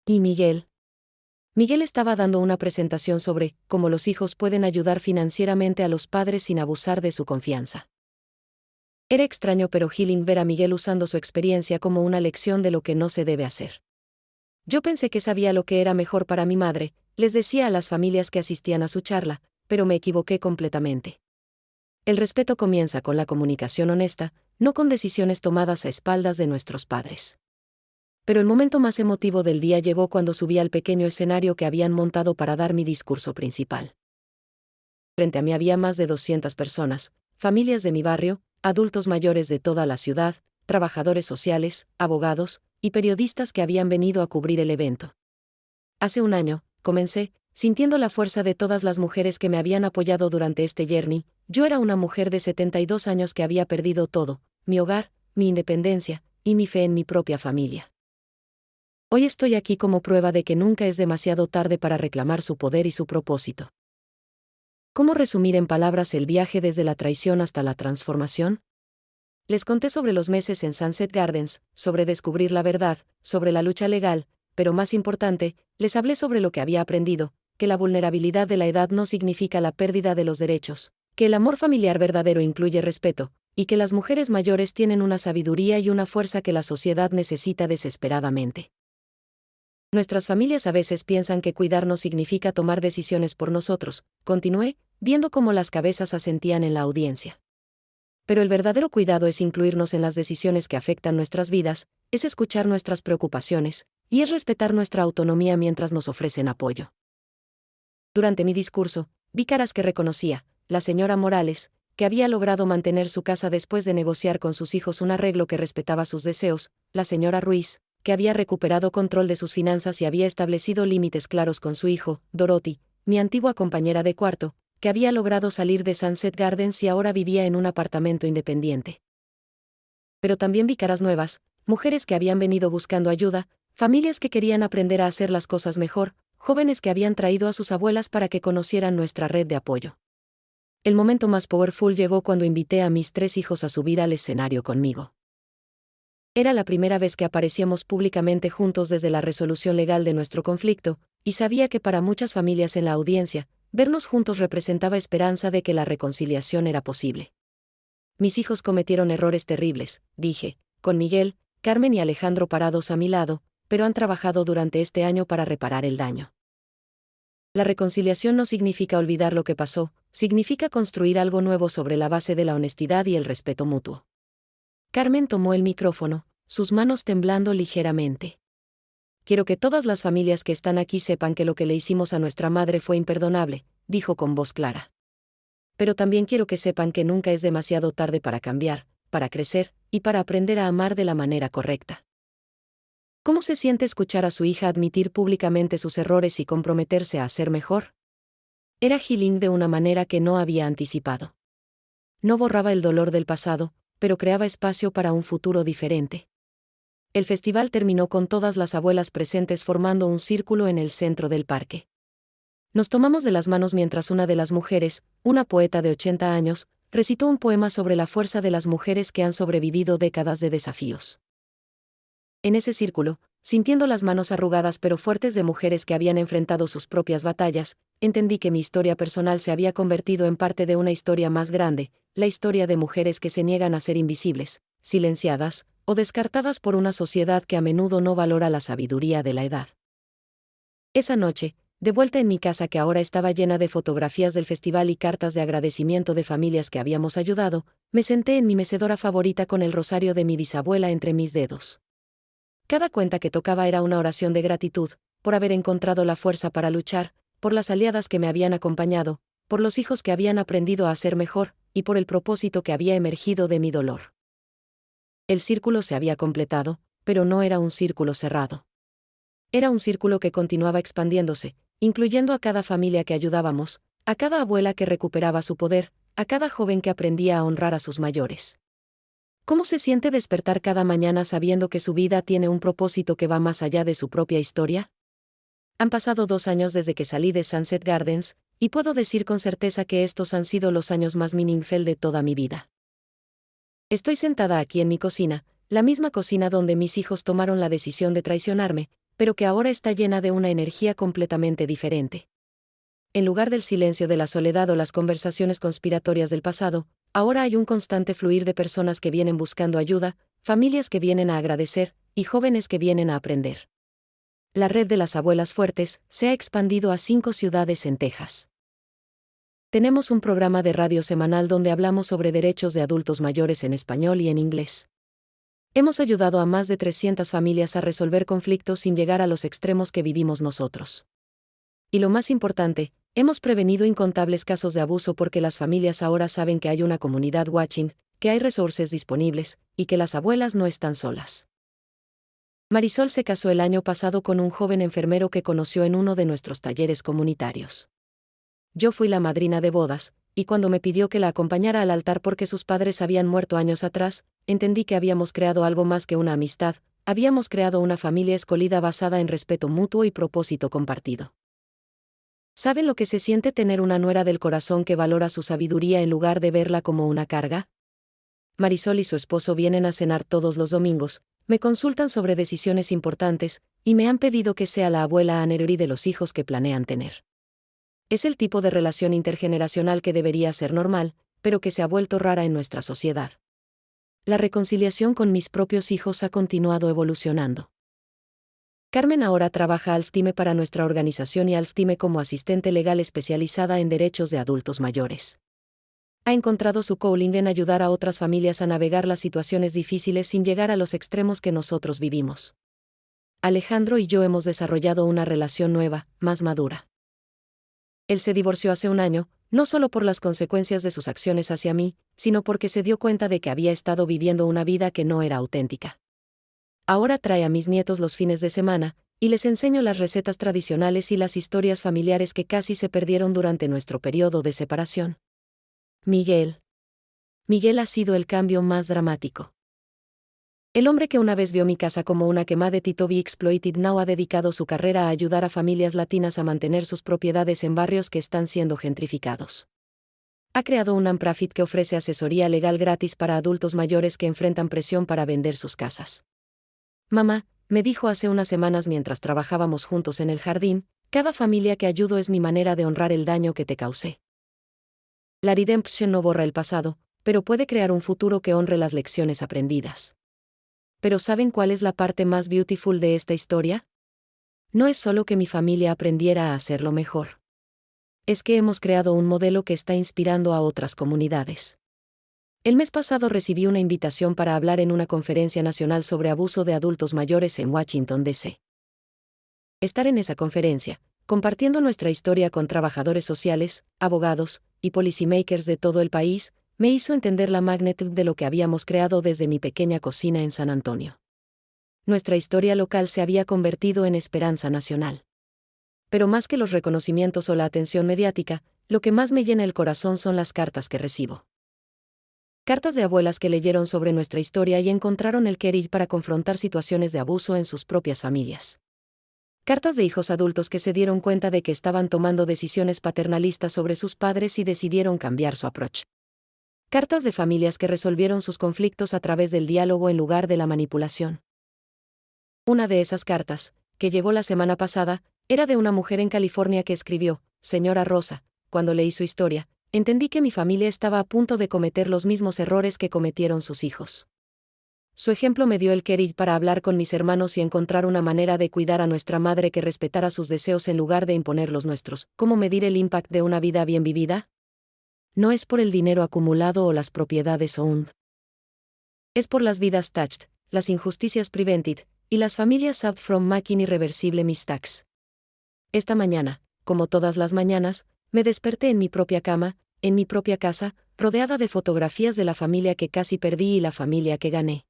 ¿Y Miguel? Miguel estaba dando una presentación sobre cómo los hijos pueden ayudar financieramente a los padres sin abusar de su confianza. Era extraño pero healing ver a Miguel usando su experiencia como una lección de lo que no se debe hacer. Yo pensé que sabía lo que era mejor para mi madre, les decía a las familias que asistían a su charla, pero me equivoqué completamente. El respeto comienza con la comunicación honesta, no con decisiones tomadas a espaldas de nuestros padres. Pero el momento más emotivo del día llegó cuando subí al pequeño escenario que habían montado para dar mi discurso principal. Frente a mí había más de 200 personas, familias de mi barrio, adultos mayores de toda la ciudad, trabajadores sociales, abogados y periodistas que habían venido a cubrir el evento. Hace un año, comencé, sintiendo la fuerza de todas las mujeres que me habían apoyado durante este journey. Yo era una mujer de 72 años que había perdido todo, mi hogar, mi independencia y mi fe en mi propia familia. Hoy estoy aquí como prueba de que nunca es demasiado tarde para reclamar su poder y su propósito. ¿Cómo resumir en palabras el viaje desde la traición hasta la transformación? Les conté sobre los meses en Sunset Gardens, sobre descubrir la verdad, sobre la lucha legal, pero más importante, les hablé sobre lo que había aprendido, que la vulnerabilidad de la edad no significa la pérdida de los derechos, que el amor familiar verdadero incluye respeto, y que las mujeres mayores tienen una sabiduría y una fuerza que la sociedad necesita desesperadamente. Nuestras familias a veces piensan que cuidarnos significa tomar decisiones por nosotros, continué, viendo cómo las cabezas asentían en la audiencia. Pero el verdadero cuidado es incluirnos en las decisiones que afectan nuestras vidas, es escuchar nuestras preocupaciones, y es respetar nuestra autonomía mientras nos ofrecen apoyo. Durante mi discurso, vi caras que reconocía, la señora Morales, que había logrado mantener su casa después de negociar con sus hijos un arreglo que respetaba sus deseos, la señora Ruiz, que había recuperado control de sus finanzas y había establecido límites claros con su hijo, Dorothy, mi antigua compañera de cuarto, que había logrado salir de Sunset Gardens y ahora vivía en un apartamento independiente. Pero también vi caras nuevas, mujeres que habían venido buscando ayuda, familias que querían aprender a hacer las cosas mejor, jóvenes que habían traído a sus abuelas para que conocieran nuestra red de apoyo. El momento más powerful llegó cuando invité a mis 3 hijos a subir al escenario conmigo. Era la primera vez que aparecíamos públicamente juntos desde la resolución legal de nuestro conflicto, y sabía que para muchas familias en la audiencia, vernos juntos representaba esperanza de que la reconciliación era posible. Mis hijos cometieron errores terribles, dije, con Miguel, Carmen y Alejandro parados a mi lado, pero han trabajado durante este año para reparar el daño. La reconciliación no significa olvidar lo que pasó, significa construir algo nuevo sobre la base de la honestidad y el respeto mutuo. Carmen tomó el micrófono, sus manos temblando ligeramente. Quiero que todas las familias que están aquí sepan que lo que le hicimos a nuestra madre fue imperdonable, dijo con voz clara. Pero también quiero que sepan que nunca es demasiado tarde para cambiar, para crecer, y para aprender a amar de la manera correcta. ¿Cómo se siente escuchar a su hija admitir públicamente sus errores y comprometerse a hacer mejor? Era healing de una manera que no había anticipado. No borraba el dolor del pasado, pero creaba espacio para un futuro diferente. El festival terminó con todas las abuelas presentes formando un círculo en el centro del parque. Nos tomamos de las manos mientras una de las mujeres, una poeta de 80 años, recitó un poema sobre la fuerza de las mujeres que han sobrevivido décadas de desafíos. En ese círculo, sintiendo las manos arrugadas pero fuertes de mujeres que habían enfrentado sus propias batallas, entendí que mi historia personal se había convertido en parte de una historia más grande, la historia de mujeres que se niegan a ser invisibles, silenciadas, o descartadas por una sociedad que a menudo no valora la sabiduría de la edad. Esa noche, de vuelta en mi casa que ahora estaba llena de fotografías del festival y cartas de agradecimiento de familias que habíamos ayudado, me senté en mi mecedora favorita con el rosario de mi bisabuela entre mis dedos. Cada cuenta que tocaba era una oración de gratitud, por haber encontrado la fuerza para luchar, por las aliadas que me habían acompañado, por los hijos que habían aprendido a ser mejor, y por el propósito que había emergido de mi dolor. El círculo se había completado, pero no era un círculo cerrado. Era un círculo que continuaba expandiéndose, incluyendo a cada familia que ayudábamos, a cada abuela que recuperaba su poder, a cada joven que aprendía a honrar a sus mayores. ¿Cómo se siente despertar cada mañana sabiendo que su vida tiene un propósito que va más allá de su propia historia? Han pasado 2 años desde que salí de Sunset Gardens, y puedo decir con certeza que estos han sido los años más meaningful de toda mi vida. Estoy sentada aquí en mi cocina, la misma cocina donde mis hijos tomaron la decisión de traicionarme, pero que ahora está llena de una energía completamente diferente. En lugar del silencio de la soledad o las conversaciones conspiratorias del pasado, ahora hay un constante fluir de personas que vienen buscando ayuda, familias que vienen a agradecer, y jóvenes que vienen a aprender. La red de las abuelas fuertes se ha expandido a 5 ciudades en Texas. Tenemos un programa de radio semanal donde hablamos sobre derechos de adultos mayores en español y en inglés. Hemos ayudado a más de 300 familias a resolver conflictos sin llegar a los extremos que vivimos nosotros. Y lo más importante, hemos prevenido incontables casos de abuso porque las familias ahora saben que hay una comunidad watching, que hay recursos disponibles, y que las abuelas no están solas. Marisol se casó el año pasado con un joven enfermero que conoció en uno de nuestros talleres comunitarios. Yo fui la madrina de bodas, y cuando me pidió que la acompañara al altar porque sus padres habían muerto años atrás, entendí que habíamos creado algo más que una amistad, habíamos creado una familia escogida basada en respeto mutuo y propósito compartido. ¿Saben lo que se siente tener una nuera del corazón que valora su sabiduría en lugar de verla como una carga? Marisol y su esposo vienen a cenar todos los domingos, me consultan sobre decisiones importantes, y me han pedido que sea la abuela honorary de los hijos que planean tener. Es el tipo de relación intergeneracional que debería ser normal, pero que se ha vuelto rara en nuestra sociedad. La reconciliación con mis propios hijos ha continuado evolucionando. Carmen ahora trabaja Alftime para nuestra organización y Alftime como asistente legal especializada en derechos de adultos mayores. Ha encontrado su calling en ayudar a otras familias a navegar las situaciones difíciles sin llegar a los extremos que nosotros vivimos. Alejandro y yo hemos desarrollado una relación nueva, más madura. Él se divorció hace un año, no solo por las consecuencias de sus acciones hacia mí, sino porque se dio cuenta de que había estado viviendo una vida que no era auténtica. Ahora trae a mis nietos los fines de semana, y les enseño las recetas tradicionales y las historias familiares que casi se perdieron durante nuestro periodo de separación. Miguel. Miguel ha sido el cambio más dramático. El hombre que una vez vio mi casa como una quema to be exploited now ha dedicado su carrera a ayudar a familias latinas a mantener sus propiedades en barrios que están siendo gentrificados. Ha creado un non-profit que ofrece asesoría legal gratis para adultos mayores que enfrentan presión para vender sus casas. Mamá, me dijo hace unas semanas mientras trabajábamos juntos en el jardín, cada familia que ayudo es mi manera de honrar el daño que te causé. La redemption no borra el pasado, pero puede crear un futuro que honre las lecciones aprendidas. Pero ¿saben cuál es la parte más beautiful de esta historia? No es solo que mi familia aprendiera a hacerlo mejor. Es que hemos creado un modelo que está inspirando a otras comunidades. El mes pasado recibí una invitación para hablar en una conferencia nacional sobre abuso de adultos mayores en Washington, D.C. Estar en esa conferencia, compartiendo nuestra historia con trabajadores sociales, abogados y policymakers de todo el país, me hizo entender la magnitud de lo que habíamos creado desde mi pequeña cocina en San Antonio. Nuestra historia local se había convertido en esperanza nacional. Pero más que los reconocimientos o la atención mediática, lo que más me llena el corazón son las cartas que recibo. Cartas de abuelas que leyeron sobre nuestra historia y encontraron el querer para confrontar situaciones de abuso en sus propias familias. Cartas de hijos adultos que se dieron cuenta de que estaban tomando decisiones paternalistas sobre sus padres y decidieron cambiar su approach. Cartas de familias que resolvieron sus conflictos a través del diálogo en lugar de la manipulación. Una de esas cartas, que llegó la semana pasada, era de una mujer en California que escribió: Señora Rosa, cuando leí su historia, entendí que mi familia estaba a punto de cometer los mismos errores que cometieron sus hijos. Su ejemplo me dio el querer para hablar con mis hermanos y encontrar una manera de cuidar a nuestra madre que respetara sus deseos en lugar de imponer los nuestros. ¿Cómo medir el impacto de una vida bien vivida? No es por el dinero acumulado o las propiedades owned. Es por las vidas touched, las injusticias prevented, y las familias saved from making irreversible mistakes. Esta mañana, como todas las mañanas, me desperté en mi propia cama, en mi propia casa, rodeada de fotografías de la familia que casi perdí y la familia que gané.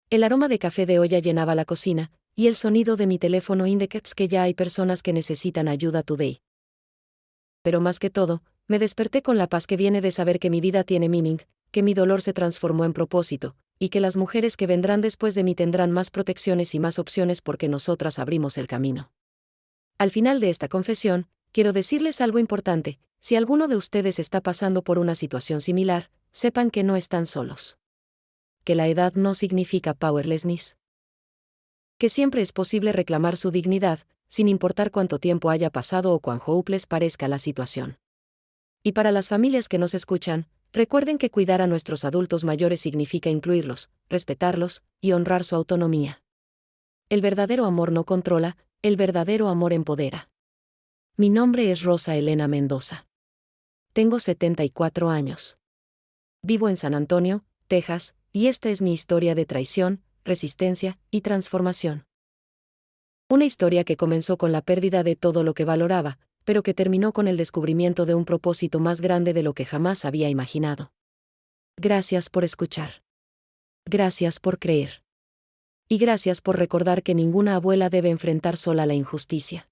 El aroma de café de olla llenaba la cocina, y el sonido de mi teléfono indicates que ya hay personas que necesitan ayuda today. Pero más que todo, me desperté con la paz que viene de saber que mi vida tiene meaning, que mi dolor se transformó en propósito, y que las mujeres que vendrán después de mí tendrán más protecciones y más opciones porque nosotras abrimos el camino. Al final de esta confesión, quiero decirles algo importante: si alguno de ustedes está pasando por una situación similar, sepan que no están solos. Que la edad no significa powerlessness. Que siempre es posible reclamar su dignidad, sin importar cuánto tiempo haya pasado o cuán hopeless parezca la situación. Y para las familias que nos escuchan, recuerden que cuidar a nuestros adultos mayores significa incluirlos, respetarlos y honrar su autonomía. El verdadero amor no controla, el verdadero amor empodera. Mi nombre es Rosa Elena Mendoza. Tengo 74 años. Vivo en San Antonio, Texas, y esta es mi historia de traición, resistencia y transformación. Una historia que comenzó con la pérdida de todo lo que valoraba, pero que terminó con el descubrimiento de un propósito más grande de lo que jamás había imaginado. Gracias por escuchar. Gracias por creer. Y gracias por recordar que ninguna abuela debe enfrentar sola la injusticia.